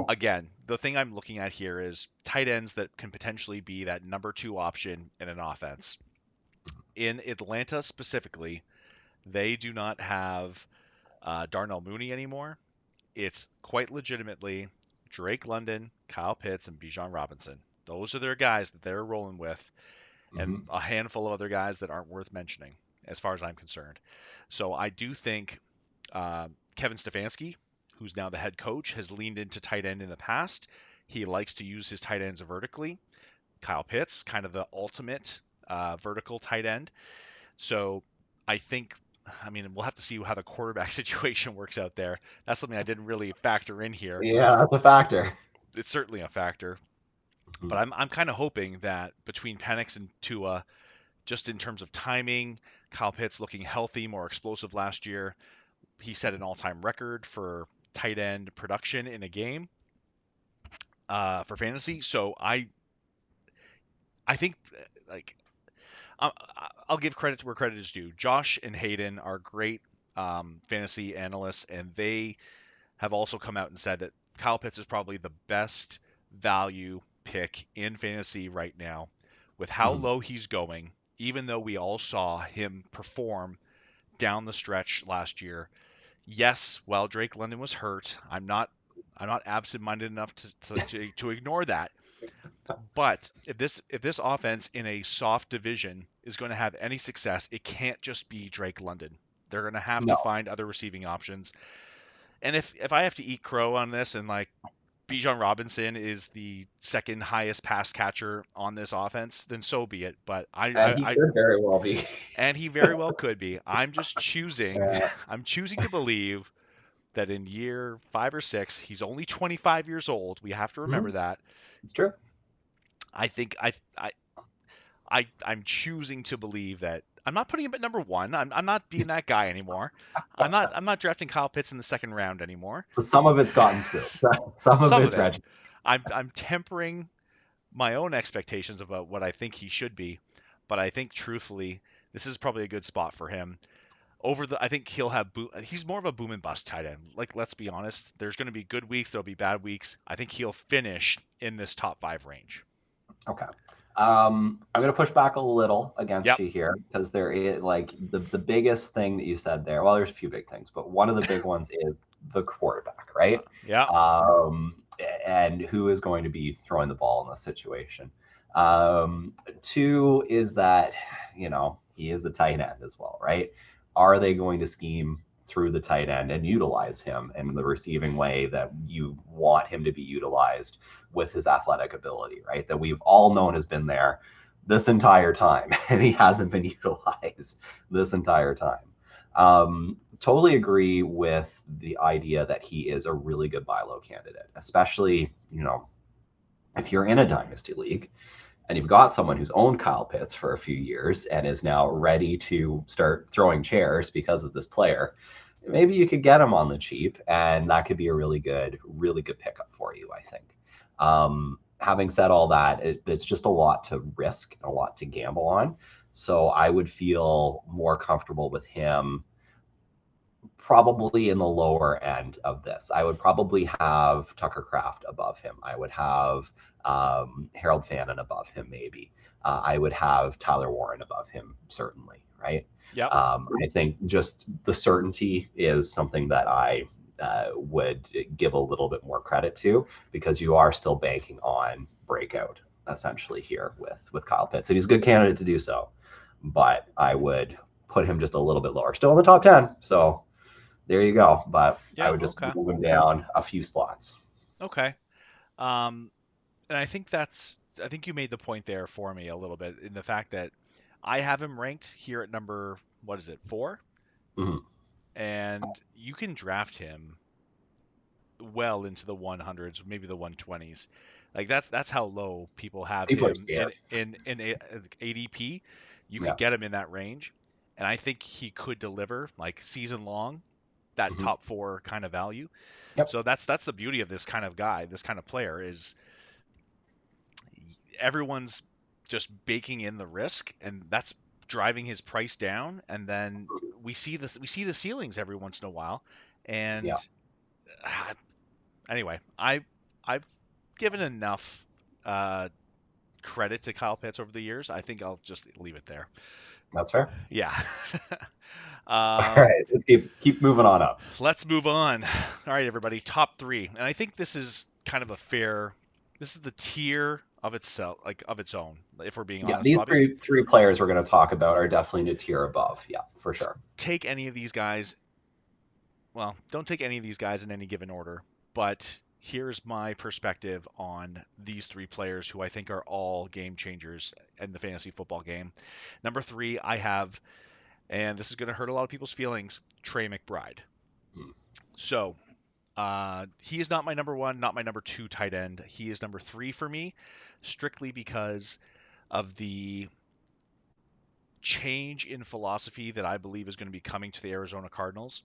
again, the thing I'm looking at here is tight ends that can potentially be that number two option in an offense. In Atlanta specifically, they do not have Darnell Mooney anymore. It's quite legitimately Drake London, Kyle Pitts, and Bijan Robinson. Those are their guys that they're rolling with, and Mhm. a handful of other guys that aren't worth mentioning, as far as I'm concerned. So I do think Kevin Stefanski, who's now the head coach, has leaned into tight end in the past. He likes to use his tight ends vertically. Kyle Pitts, kind of the ultimate vertical tight end. So I think, I mean, we'll have to see how the quarterback situation works out there. That's something I didn't really factor in here. Yeah, that's a factor. It's certainly a factor, but Mhm. I'm kind of hoping that between Penix and Tua, just in terms of timing, Kyle Pitts looking healthy, more explosive last year. He set an all-time record for tight end production in a game for fantasy. So I think like I- I'll give credit to where credit is due. Josh and Hayden are great fantasy analysts, and they have also come out and said that Kyle Pitts is probably the best value pick in fantasy right now with how Mhm. low he's going, even though we all saw him perform down the stretch last year. Yes, while Drake London was hurt, I'm not absent-minded enough to ignore that. But if this offense in a soft division is going to have any success, it can't just be Drake London. They're going to have to No, find other receiving options. And if I have to eat crow on this and like Bijan Robinson is the second highest pass catcher on this offense, then so be it. But and he I could very well be. and he very well could be. I'm just choosing Yeah. I'm choosing to believe that in year 5 or 6, he's only 25 years old. We have to remember Mhm. that. It's true. I think I'm choosing to believe that I'm not putting him at number one. I'm not being that guy anymore. I'm not drafting Kyle Pitts in the second round anymore. So some of it's gotten through. Some of Some of it's it. registered. I'm tempering my own expectations about what I think he should be, but I think truthfully, this is probably a good spot for him. I think he'll have he's more of a boom and bust tight end. Like let's be honest, there's going to be good weeks, there'll be bad weeks. I think he'll finish in this top 5 range. Okay. I'm going to push back a little against Yep. you here because there is like the biggest thing that you said there. Well, there's a few big things, but one of the big ones is the quarterback, right? Yeah. Um, and who is going to be throwing the ball in this situation? Two is that, he is a tight end as well, right? Are they going to scheme through the tight end and utilize him in the receiving way that you want him to be utilized with his athletic ability, right? That we've all known has been there this entire time, and he hasn't been utilized this entire time. Totally agree with the idea that he is a really good buy low candidate, especially, if you're in a dynasty league and you've got someone who's owned Kyle Pitts for a few years and is now ready to start throwing chairs because of this player, maybe you could get him on the cheap, and that could be a really good pickup for you, I think. Having said all that, it's just a lot to risk and a lot to gamble on. So I would feel more comfortable with him probably in the lower end of this. I would probably have Tucker Craft above him. I would have Harold Fannin above him, maybe. I would have Tyler Warren above him, certainly, right? Yep. I think just the certainty is something that I would give a little bit more credit to because you are still banking on breakout essentially here with Kyle Pitts, and he's a good candidate to do so. But I would put him just a little bit lower, still in the top 10. So there you go. But I Yeah. would just Okay. move him down a few slots. Okay. And I think you made the point there for me a little bit in the fact that I have him ranked here at number, what is it, 4? Mhm. And you can draft him well into the 100s, maybe the 120s. Like that's how low people have People are him scared. in ADP. You Yeah. could get him in that range, and I think he could deliver like season long that Mhm. top 4 kind of value. Yep. So that's the beauty of this kind of guy, this kind of player is everyone's just baking in the risk, and that's driving his price down. And then we see the ceilings every once in a while, Yeah. and anyway, I've given enough uh, credit to Kyle Pitts over the years. I think I'll just leave it there. That's fair. Yeah. All um, right. Let's keep moving on up. let's move on. All right, everybody, top 3, and I think this is kind of a fair. This is the tier of itself, like of its own. If we're being Yeah. honest, These Bobby. three players we're going to talk about are definitely a tier above. Yeah, for sure. Take any of these guys. Well, don't take any of these guys in any given order, but here's my perspective on these 3 players who I think are all game changers in the fantasy football game. Number 3, I have, and this is going to hurt a lot of people's feelings, Trey McBride. Mm. So he is not my number 1, not my number 2 tight end. He is number 3 for me, strictly because of the change in philosophy that I believe is going to be coming to the Arizona Cardinals.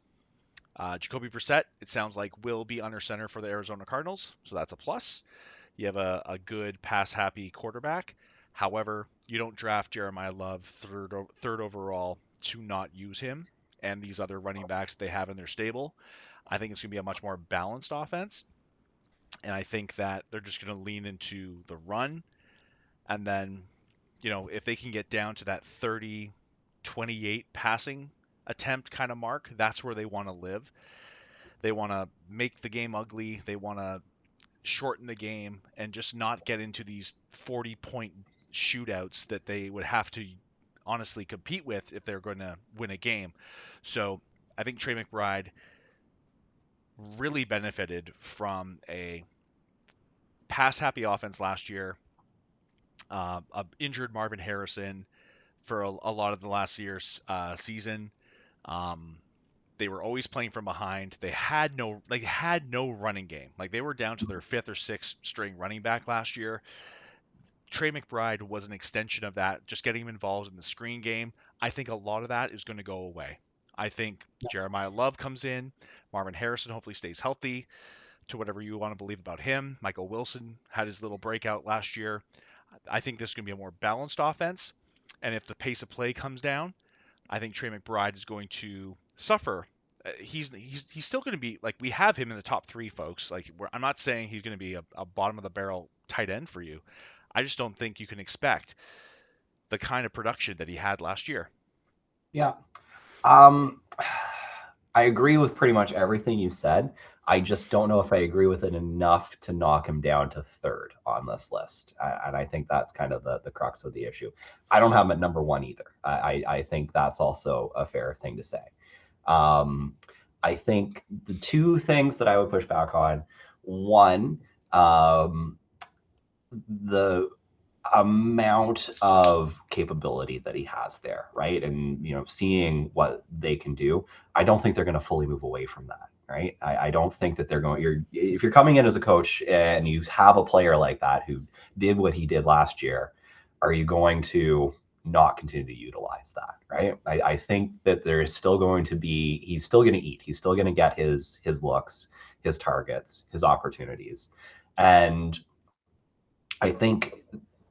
Jacoby Brissett, it sounds like, will be under center for the Arizona Cardinals, so that's a plus. You have a good pass happy quarterback. However, you don't draft Jeremiah Love third overall to not use him and these other running backs they have in their stable. I think it's going to be a much more balanced offense, and I think that they're just going to lean into the run, and then if they can get down to that 30-28 passing attempt kind of mark, that's where they want to live. They want to make the game ugly. They want to shorten the game and just not get into these 40-point shootouts that they would have to honestly compete with if they're going to win a game. So I think Trey McBride really benefited from a pass happy offense last year, a injured Marvin Harrison for a lot of the last year's season. Um, they were always playing from behind. They had no running game. Like they were down to their fifth or sixth string running back last year. Trey McBride was an extension of that, just getting him involved in the screen game. I think a lot of that is going to go away. I think Jeremiah Love comes in. Marvin Harrison hopefully stays healthy to whatever you want to believe about him. Michael Wilson had his little breakout last year. I think this is going to be a more balanced offense. And if the pace of play comes down, I think Trey McBride is going to suffer. He's still going to be like we have him in the top three, folks. Like I'm not saying he's going to be a bottom of the barrel tight end for you. I just don't think you can expect the kind of production that he had last year. Yeah. Um, I agree with pretty much everything you said. I just don't know if I agree with it enough to knock him down to third on this list. And I think that's kind of the crux of the issue. I don't have him at number one either. I think that's also a fair thing to say. Um, I think the two things that I would push back on one, um, the amount of capability that he has there, right? And seeing what they can do, I don't think they're going to fully move away from that, right? I don't think that they're going. If you're coming in as a coach and you have a player like that who did what he did last year, are you going to not continue to utilize that, right? I think that there is still going to be. He's still going to eat. He's still going to get his looks, his targets, his opportunities, and I think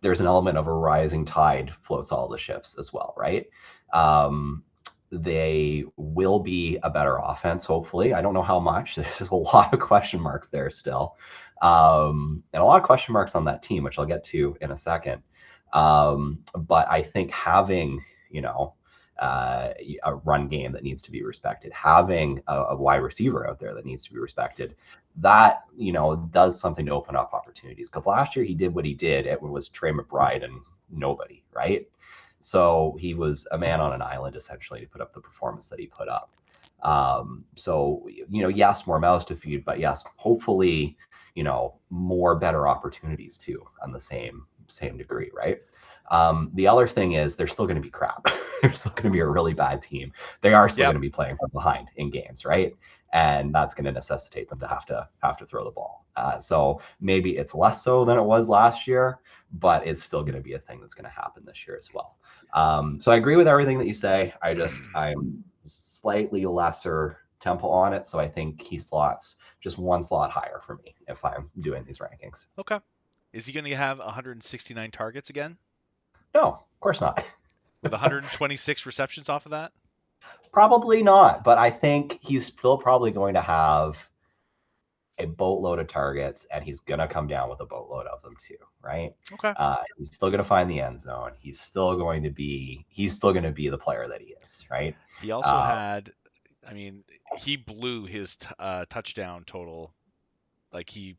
there's an element of a rising tide floats all the ships as well, right? Um, they will be a better offense, hopefully. I don't know how much. There's a lot of question marks there still, and a lot of question marks on that team, which I'll get to in a second. But I think having, you know, a run game that needs to be respected, having a wide receiver out there that needs to be respected, that does something to open up opportunities. Because last year he did what he did. It was Trey McBride and nobody, right? So he was a man on an island essentially to put up the performance that he put up. So yes, more mouths to feed, but yes, hopefully, more better opportunities too on the same degree, right? The other thing is they're still going to be crap. They're still going to be a really bad team. They are still going Yep. to be playing from behind in games, right? And that's going to necessitate them to have to throw the ball. So maybe it's less so than it was last year, but it's still going to be a thing that's going to happen this year as well. So I agree with everything that you say. I'm slightly lesser tempo on it, so I think he slots just one slot higher for me if I'm doing these rankings. Okay. Is he going to have 169 targets again No, of course not. with 126 receptions off of that? Probably not, but I think he's still probably going to have a boatload of targets, and he's going to come down with a boatload of them too, right? Okay. He's still going to find the end zone. He's still going to be the player that he is, right? He also Uh, had, I mean, he blew his touchdown total. Like he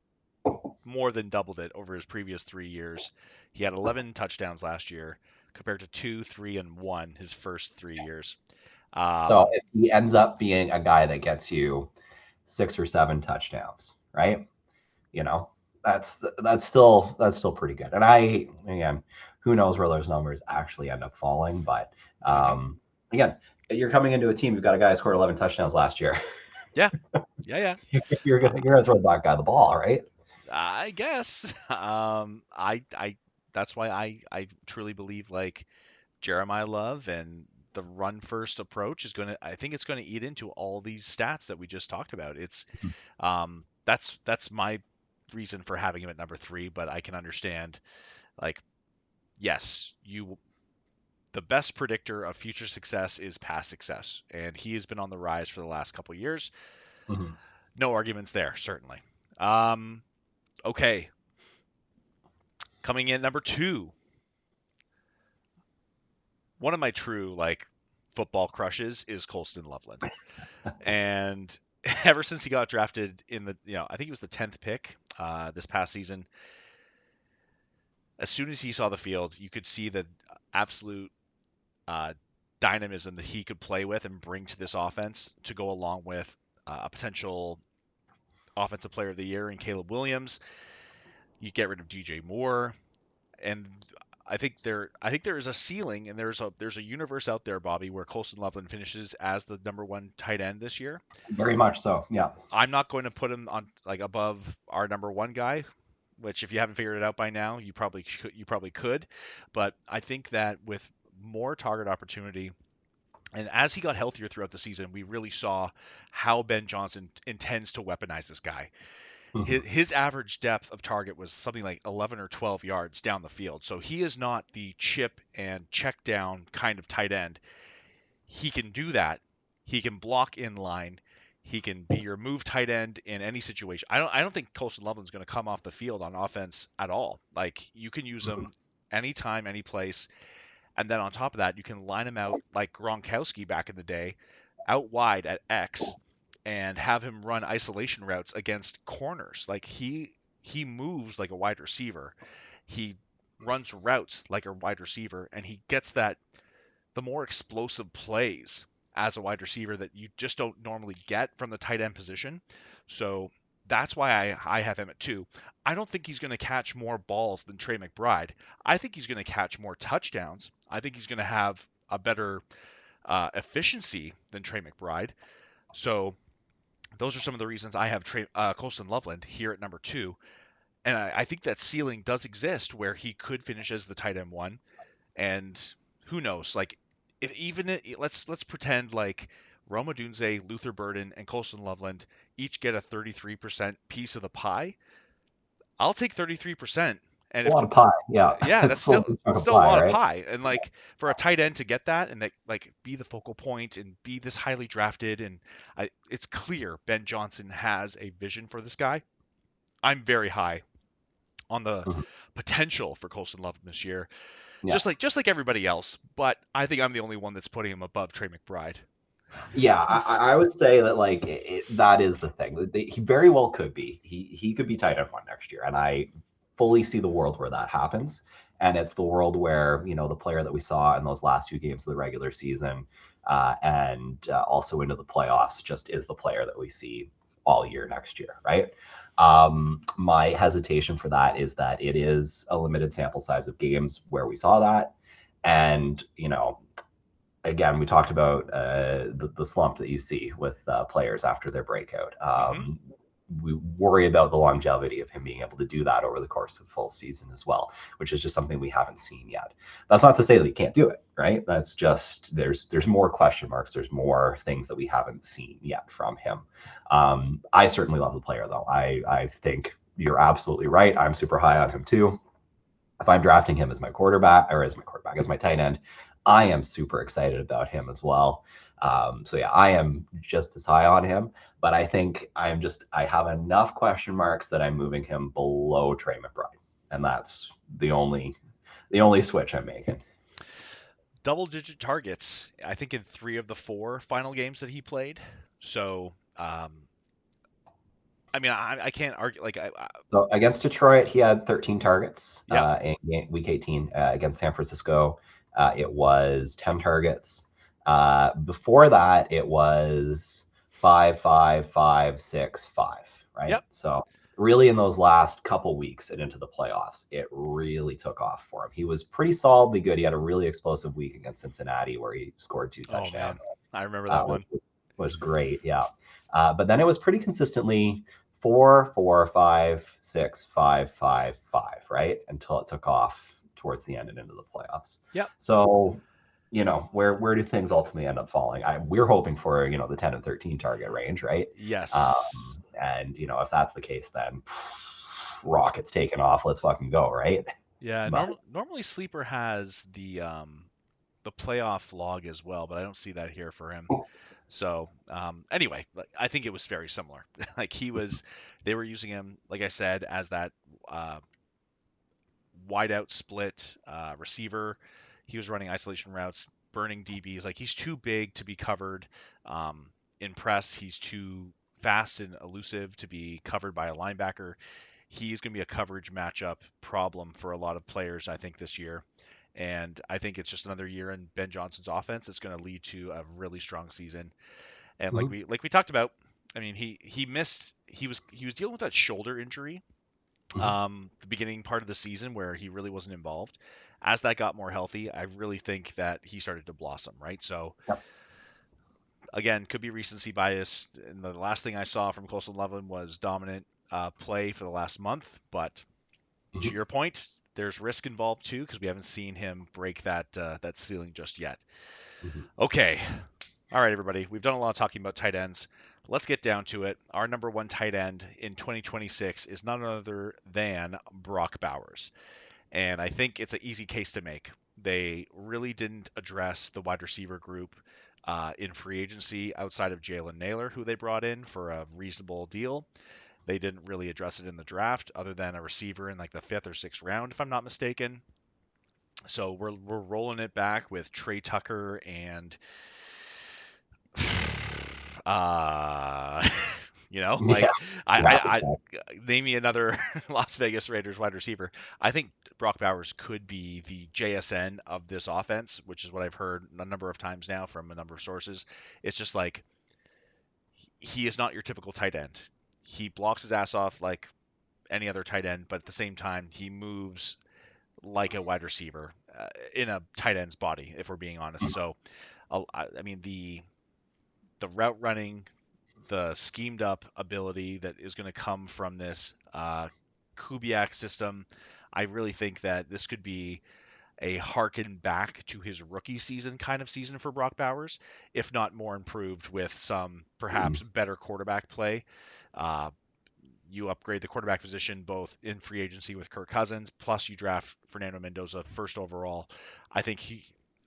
more than doubled it over his previous 3 years. He had 11 touchdowns last year compared to 2, 3, and 1 his first 3 years. so Um, if he ends up being a guy that gets you 6 or 7 touchdowns, right? You know, that's still pretty good. And again, who knows where those numbers actually end up falling, but mhm. again, you're coming into a team. You've got a guy who scored 11 touchdowns last year. Yeah, yeah, yeah. you're Uh, gonna you're gonna throw that guy the ball, right? I guess. I that's why I truly believe like Jeremiah Love and the run first approach is going to I think it's going to eat into all these stats that we just talked about. That's my reason for having him at number 3, but I can understand like yes, you the best predictor of future success is past success, and he has been on the rise for the last couple of years. Mhm. No arguments there, certainly. Um, okay, coming in number two, one of my true like football crushes is Colston Loveland, and ever since he got drafted in the I think it was the 10th pick this past season, as soon as he saw the field, you could see the absolute uh, dynamism that he could play with and bring to this offense to go along with a potential offensive player of the year in Caleb Williams. You get rid of DJ Moore, and I think there is a ceiling and there's a universe out there, Bobby, where Colston Loveland finishes as the number one tight end this year. Very much so. Yeah. I'm not going to put him on like above our number one guy, which if you haven't figured it out by now, you probably could. But I think that with more target opportunity, and as he got healthier throughout the season, we really saw how Ben Johnson intends to weaponize this guy. His, Mhm. his average depth of target was something like 11 or 12 yards down the field. So he is not the chip and check down kind of tight end. He can do that. He can block in line. He can be your move tight end in any situation. I don't think Colston Loveland's going to come off the field on offense at all. Like you can use Mhm. him anytime, any place. And then on top of that, you can line him out like Gronkowski back in the day, out wide at X, and have him run isolation routes against corners. Like he moves like a wide receiver. He runs routes like a wide receiver, and he gets that the more explosive plays as a wide receiver that you just don't normally get from the tight end position. So that's why I have him at two. I don't think he's going to catch more balls than Trey McBride. I think he's going to catch more touchdowns. I think he's going to have a better efficiency than Trey McBride. So those are some of the reasons I have Colston Loveland here at number two. And I think that ceiling does exist where he could finish as the tight end one, and who knows? Like, if even let's pretend like Roma Dunze, Luther Burden, and Colston Loveland each get a 33% piece of the pie. I'll take 33%. And A if lot of pie. Yeah. yeah, It's that's still a still good chunk of still a pie, lot of right? pie. And like for a tight end to get that and that like be the focal point and be this highly drafted, and it's clear Ben Johnson has a vision for this guy. I'm very high on the Mhm. potential for Colston Loveland this year, Yeah. just like everybody else. But I think I'm the only one that's putting him above Trey McBride. Yeah, I would say that like that is the thing. He very well could be. He could be tight end one next year, and I fully see the world where that happens. And it's the world where the player that we saw in those last few games of the regular season, and also into the playoffs, just is the player that we see all year next year, right? My hesitation for that is that it is a limited sample size of games where we saw that, and again, we talked about the slump that you see with players after their breakout. Hmm. We worry about the longevity of him being able to do that over the course of the full season as well, which is just something we haven't seen yet. That's not to say that he can't do it, right? That's just there's more question marks. There's more things that we haven't seen yet from him. I certainly love the player though. I think you're absolutely right. I'm super high on him too. If I'm drafting him as my quarterback or as my tight end, I am super excited about him as well. So yeah, I am just as high on him, but I think I have enough question marks that I'm moving him below Trey McBride, and that's the only switch I'm making. Double digit targets, I think, in three of the four final games that he played. So, I mean, I can't argue. Like, So against Detroit, he had 13 targets yep, in week 18. Against San Francisco, it was 10 targets. Before that, it was 5, 5, 5, 6, 5, right? yep. So really in those last couple weeks and into the playoffs, it really took off for him. He was pretty solidly good. He had a really explosive week against Cincinnati where he scored two Oh man, touchdowns, I remember that which one. was great. Yeah. But then it was pretty consistently 4, 4, 5, 6, 5, 5, 5, right? Until it took off towards the end and into the playoffs. Yep. So, where do things ultimately end up falling? We're hoping for, the 10 and 13 target range, right? Yes. And if that's the case, then rockets taking off. Let's fucking go, right? Yeah, But normally Sleeper has the playoff log as well, but I don't see that here for him. So anyway, I think it was very similar. Like they were using him, like I said, as that uh, wide out split receiver. He was running isolation routes, burning DBs. Like he's too big to be covered um, in press. He's too fast and elusive to be covered by a linebacker. He's going to be a coverage matchup problem for a lot of players, I think, this year. And I think it's just another year in Ben Johnson's offense that's going to lead to a really strong season. And mhm, like we talked about, I mean, he missed. He was dealing with that shoulder injury mhm, the beginning part of the season where he really wasn't involved. As that got more healthy, I really think that he started to blossom, right? So yep, again, could be recency bias. And the last thing I saw from Coastal 11 was dominant play for the last month. But to mhm, your point, there's risk involved too because we haven't seen him break that ceiling just yet. mhm, Okay, all right, everybody. We've done a lot of talking about tight ends. Let's get down to it. Our number one tight end in 2026 is none other than Brock Bowers. And I think it's an easy case to make. They really didn't address the wide receiver group in free agency outside of Jalen Naylor, who they brought in for a reasonable deal. They didn't really address it in the draft, other than a receiver in like the fifth or sixth round, if I'm not mistaken. So we're rolling it back with Trey Tucker and uh, yeah, like yeah, I name me another Las Vegas Raiders wide receiver. I think Brock Bowers could be the JSN of this offense, which is what I've heard a number of times now from a number of sources. It's just like he is not your typical tight end. He blocks his ass off like any other tight end, but at the same time, he moves like a wide receiver in a tight end's body, if we're being honest. So, I mean, the route running, the schemed up ability that is going to come from this Kubiak system. I really think that this could be a harken back to his rookie season kind of season for Brock Bowers, if not more improved with some mhm, perhaps better quarterback play. Uh, you upgrade the quarterback position both in free agency with Kirk Cousins, plus you draft Fernando Mendoza first overall. I think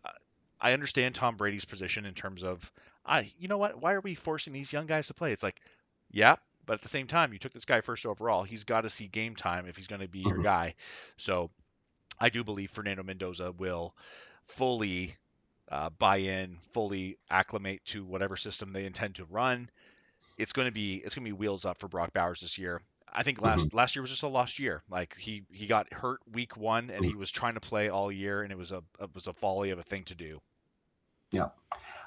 uh, I understand Tom Brady's position in terms of, you know what? Why are we forcing these young guys to play? It's like, yeah, but at the same time, you took this guy first overall. He's got to see game time if he's going to be your mhm, guy. So I do believe Fernando Mendoza will fully buy in, fully acclimate to whatever system they intend to run. It's going to be wheels up for Brock Bowers this year. I think mhm, last year was just a lost year. Like he got hurt week 1 and mhm. he was trying to play all year and it was a folly of a thing to do. Yeah.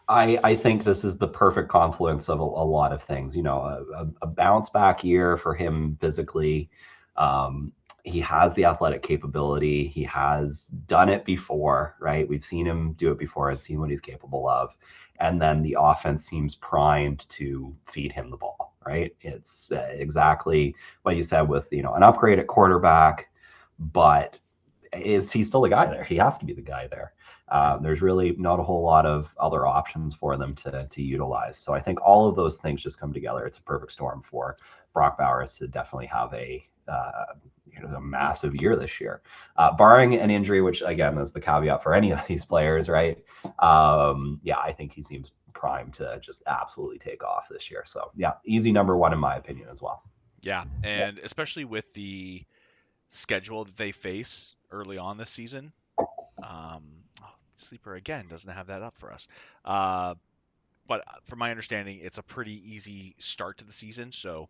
I think this is the perfect confluence of a lot of things. You know, a bounce back year for him physically. Um, he has the athletic capability. He has done it before, right? We've seen him do it before and seen what he's capable of. And then the offense seems primed to feed him the ball, right? It's exactly what you said with, an upgrade at quarterback, but is he still the guy there? He has to be the guy there. There's really not a whole lot of other options for them to utilize. So I think all of those things just come together. It's a perfect storm for Brock Bowers to definitely have a massive year this year, barring an injury, which again is the caveat for any of these players, right? Yeah, I think he seems primed to just absolutely take off this year. So yeah, easy number one in my opinion as well. Yeah, and especially with the schedule that they face early on this season. Sleeper again doesn't have that up for us. But from my understanding, it's a pretty easy start to the season. So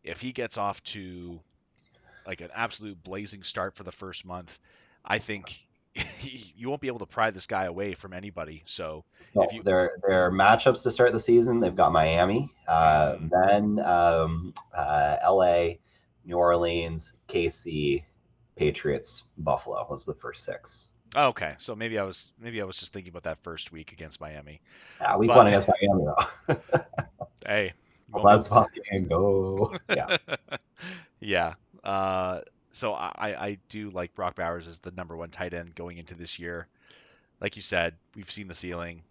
if he gets off to like an absolute blazing start for the first month, I think you won't be able to pry this guy away from anybody. So if So you, their matchups to start the season, they've got Miami, mm, then LA, New Orleans, KC, Patriots, Buffalo. Those are the first six. oh, okay, so maybe I was just thinking about that first week against Miami, Week but one against Miami, though. hey, you won't be able Let's fucking go. Yeah. yeah. Uh, so I do like Brock Bowers as the number one tight end going into this year. Like you said, we've seen the ceiling.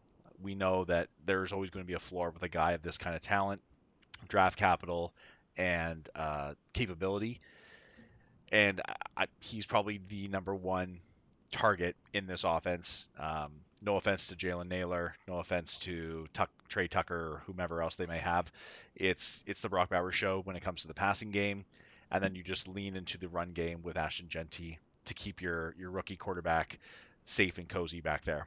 We know that there's always going to be a floor with a guy of this kind of talent, draft capital, and capability. and he's probably the number one target in this offense. No offense to Jalen Naylor, no offense to Trey Tucker or whomever else they may have. It's the Brock Bowers show when it comes to the passing game, and then you just lean into the run game with Ashton Genty to keep your rookie quarterback safe and cozy back there.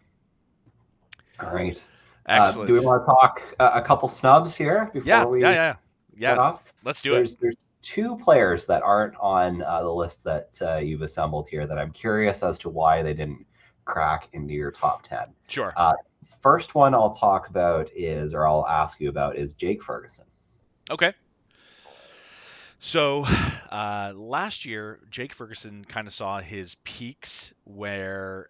All right. Do we Excellent. want to talk a couple snubs here Yeah, before yeah, we yeah, head yeah. off? Let's do it. There's two players that aren't on the list that you've assembled here that I'm curious as to why they didn't crack into your top 10. Sure. Uh, First one I'll talk about is, or I'll ask you about, is Jake Ferguson. Okay. So last year, Jake Ferguson kind of saw his peaks where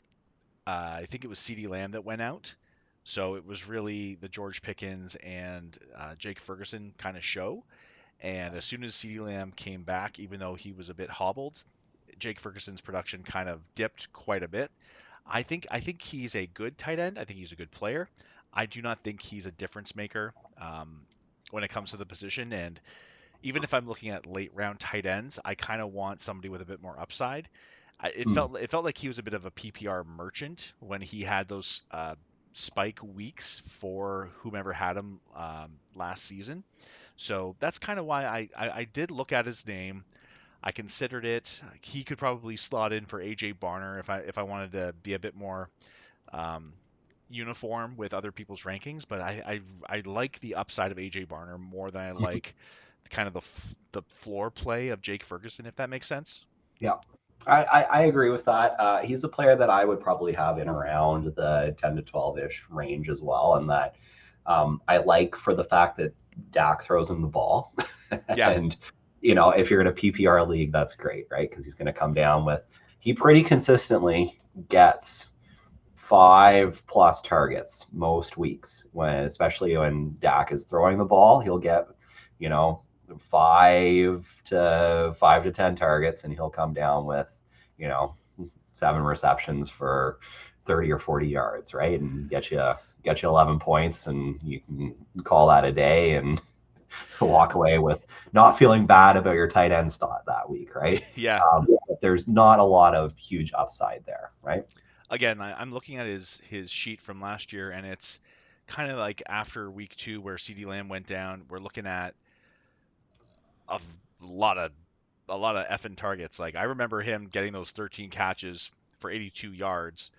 I think it was CeeDee Lamb that went out. So it was really the George Pickens and Jake Ferguson kind of show. And as soon as CeeDee Lamb came back, even though he was a bit hobbled, Jake Ferguson's production kind of dipped quite a bit. I think he's a good tight end. I think he's a good player. I do not think he's a difference maker when it comes to the position. And even if I'm looking at late round tight ends, I kind of want somebody with a bit more upside. It Hmm. felt like he was a bit of a PPR merchant when he had those spike weeks for whomever had him last season. So that's kind of why I did look at his name. I considered it. He could probably slot in for AJ Barner if I wanted to be a bit more um, uniform with other people's rankings. But I like the upside of AJ Barner more than I like kind of the floor play of Jake Ferguson, if that makes sense. Yeah, I agree with that. He's a player that I would probably have in around the 10 to 12 ish range as well. And that I like for the fact that Dak throws him the ball. Yeah, And, you know, if you're in a PPR league, that's great, right? Because he's going to come down with, he pretty consistently gets 5+ targets most weeks when, especially when Dak is throwing the ball, he'll get, you know, 5 to 10 targets, and he'll come down with, you know, 7 receptions for 30 or 40 yards, right? And get you 11 points, and you can call that a day and walk away with not feeling bad about your tight end spot that week, right? yeah. But there's not a lot of huge upside there, right? Again, I'm looking at his sheet from last year, and it's kind of like after week two where CeeDee Lamb went down. We're looking at a lot of effing targets. Like I remember him getting those 13 catches for 82 yards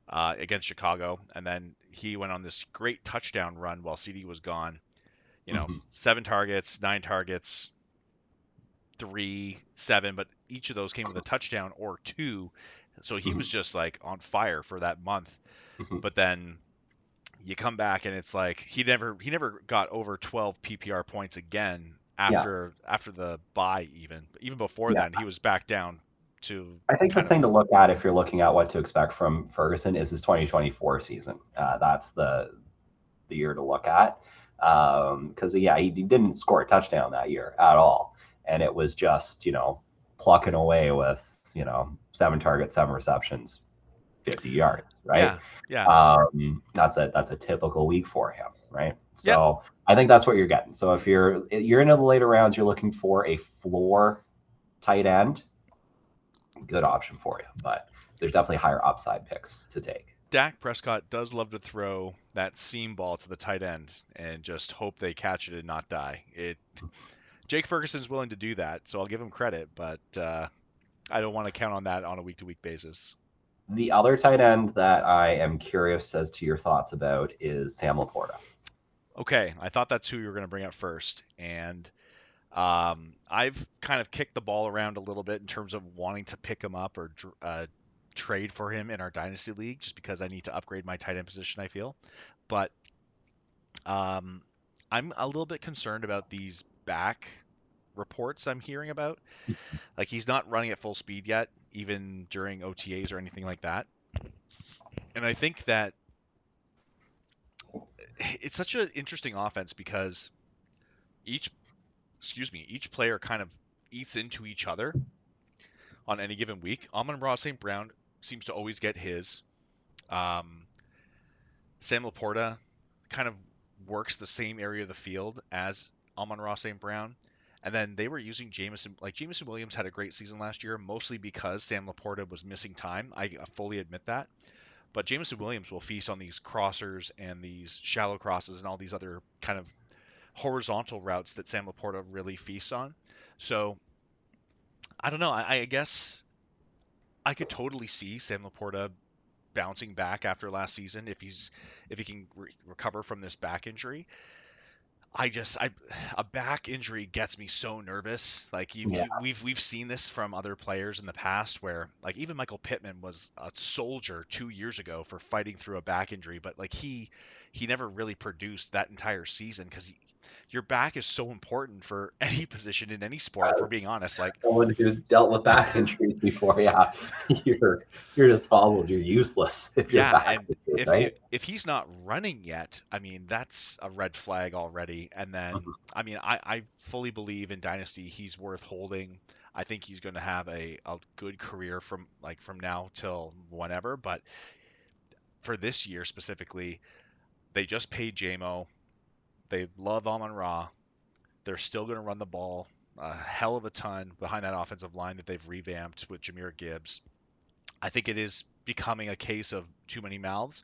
against Chicago, and then he went on this great touchdown run while CD was gone. You know, Mm-hmm. 7 targets, 9 targets, 3, 7, but each of those came with a touchdown or two. So he was Mm-hmm. just like on fire for that month. Mm-hmm. But then you come back and it's like he never got over 12 PPR points again Yeah, after the bye. Even before yeah. then he was back down to I think the kind of thing to look at if you're looking at what to expect from Ferguson is his 2024 season. That's the year to look at because yeah, he didn't score a touchdown that year at all, and it was just plucking away with 7 targets, 7 receptions, 50 yards, right? yeah, yeah, That's a typical week for him, right? yep. So I think that's what you're getting. So if you're into the later rounds, you're looking for a floor tight end, good option for you. But there's definitely higher upside picks to take. Dak Prescott does love to throw that seam ball to the tight end and just hope they catch it and not die. Jake Ferguson's willing to do that, so I'll give him credit, but I don't want to count on that on a week to week basis. The other tight end that I am curious as to your thoughts about is Sam Laporta. Okay, I thought that's who you were going to bring up first, and I've kind of kicked the ball around a little bit in terms of wanting to pick him up or trade for him in our dynasty league, just because I need to upgrade my tight end position. I feel, but um, I'm a little bit concerned about these back reports I'm hearing about. Like he's not running at full speed yet, even during OTAs or anything like that. And I think that it's such an interesting offense because each, each player kind of eats into each other on any given week. Amon-Ra St. Brown seems to always get his. Um, Sam Laporta kind of works the same area of the field as Amon-Ra St. Brown. And then they were using Jameson, like Jameson Williams had a great season last year, mostly because Sam Laporta was missing time. I fully admit that. But Jameson Williams will feast on these crossers and these shallow crosses and all these other kind of horizontal routes that Sam Laporta really feasts on. So I don't know. I guess I could totally see Sam Laporta bouncing back after last season if he can recover from this back injury. I a back injury gets me so nervous. Like Yeah, we've seen this from other players in the past, where like even Michael Pittman was a soldier 2 years ago for fighting through a back injury, but like he never really produced that entire season because your back is so important for any position in any sport. If we're as being honest, like someone who's dealt with back injuries before, yeah, you're you're just hobbled. You're useless if your yeah, back's and injured, right? if he's not running yet, I mean that's a red flag already. And then Mhm. I mean I fully believe in Dynasty he's worth holding. I think he's going to have a good career from now till whenever. But for this year specifically, they just paid JMO. They love Amon Ra. They're still going to run the ball a hell of a ton behind that offensive line that they've revamped with Jameer Gibbs. I think it is becoming a case of too many mouths.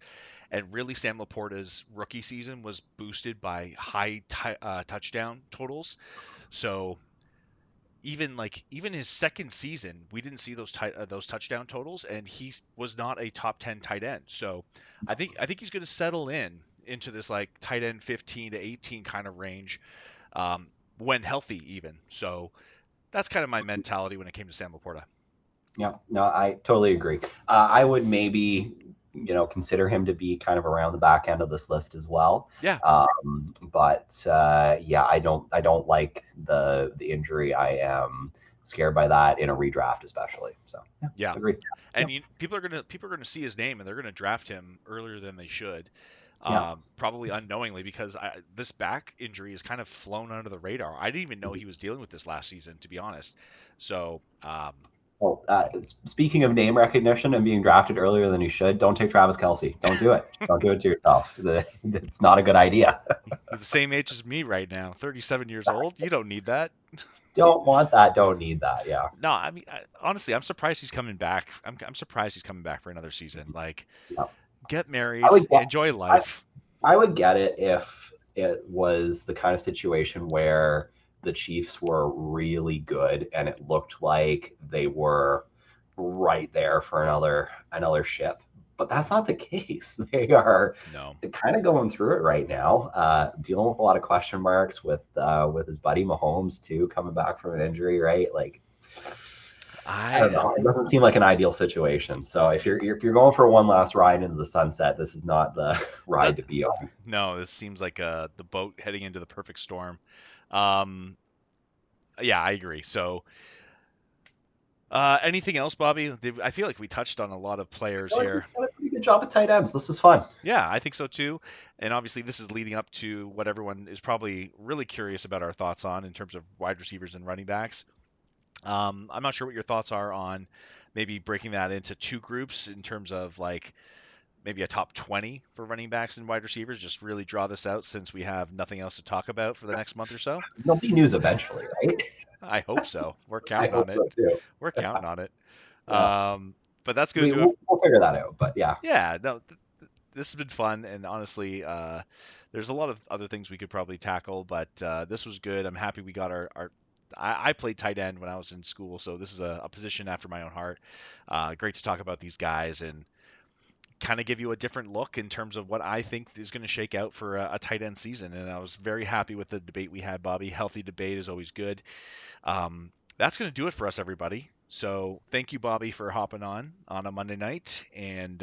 And really, Sam Laporta's rookie season was boosted by high touchdown totals. So even his second season, we didn't see those touchdown totals, and he was not a top 10 tight end. So I think he's going to settle into this like tight end 15 to 18 kind of range um, when healthy, even. So that's kind of my mentality when it came to Sam Laporta. Yeah, no, I totally agree. I would maybe, consider him to be kind of around the back end of this list as well. Yeah, But yeah, I don't like the injury. I am scared by that in a redraft, especially. So yeah, yeah. agree. Yeah, And people are gonna see his name and they're gonna draft him earlier than they should, yeah. probably unknowingly because this back injury has kind of flown under the radar. I didn't even know he was dealing with this last season, to be honest. So Well, speaking of name recognition and being drafted earlier than you should, don't take Travis Kelsey. Don't do it. Don't do it to yourself. It's not a good idea. you're the same age as me right now, 37 years old. You don't need that. Don't want that. Don't need that. Yeah. No, I mean honestly, I'm surprised he's coming back. I'm surprised he's coming back for another season. Like, Yeah. get I married, would get. enjoy I, life. I would get it if it was the kind of situation where the Chiefs were really good and it looked like they were right there for another ship. But that's not the case. They are No, kind of going through it right now, dealing with a lot of question marks with his buddy Mahomes too, coming back from an injury, right? Like I don't I know. It doesn't seem like an ideal situation. So if you're going for one last ride into the sunset, this is not the that ride to be on. no, this seems like the boat heading into the perfect storm. Um, yeah, I agree. So, anything else, Bobby? I feel like we touched on a lot of players Feel like we've here. done a pretty good job at tight ends. This was fun. Yeah, I think so too. And obviously, this is leading up to what everyone is probably really curious about our thoughts on in terms of wide receivers and running backs. I'm not sure what your thoughts are on maybe breaking that into two groups in terms of like maybe a top 20 for running backs and wide receivers. Just really draw this out since we have nothing else to talk about for the next month or so. There'll be news eventually, right? I hope so. We're I counting on hope it. so too. We're counting on it. Yeah, But that's going we, to do it. we'll figure that out. But yeah, Yeah, no, this has been fun, and honestly, there's a lot of other things we could probably tackle, but this was good. I'm happy we got our I played tight end when I was in school, so this is a position after my own heart. Great to talk about these guys and kind of give you a different look in terms of what I think is going to shake out for a tight end season. And I was very happy with the debate we had, Bobby. Healthy debate is always good. That's going to do it for us, everybody. So thank you, Bobby, for hopping on a Monday night, and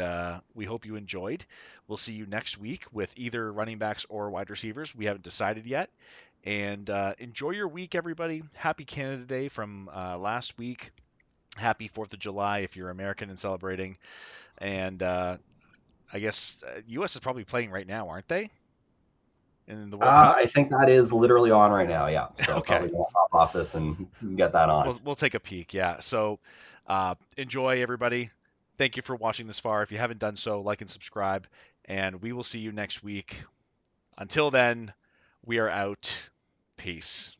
we hope you enjoyed. We'll see you next week with either running backs or wide receivers. We haven't decided yet. And enjoy your week, everybody. Happy Canada Day from last week. Happy 4th of July if you're American and celebrating. And I guess U.S. is probably playing right now, aren't they? In the World Cup? I think that is literally on right now. Yeah, so Okay. probably gonna hop off this and get that on. We'll take a peek. Yeah. So enjoy, everybody. Thank you for watching this far. If you haven't done so, like and subscribe, and we will see you next week. Until then, we are out. Peace.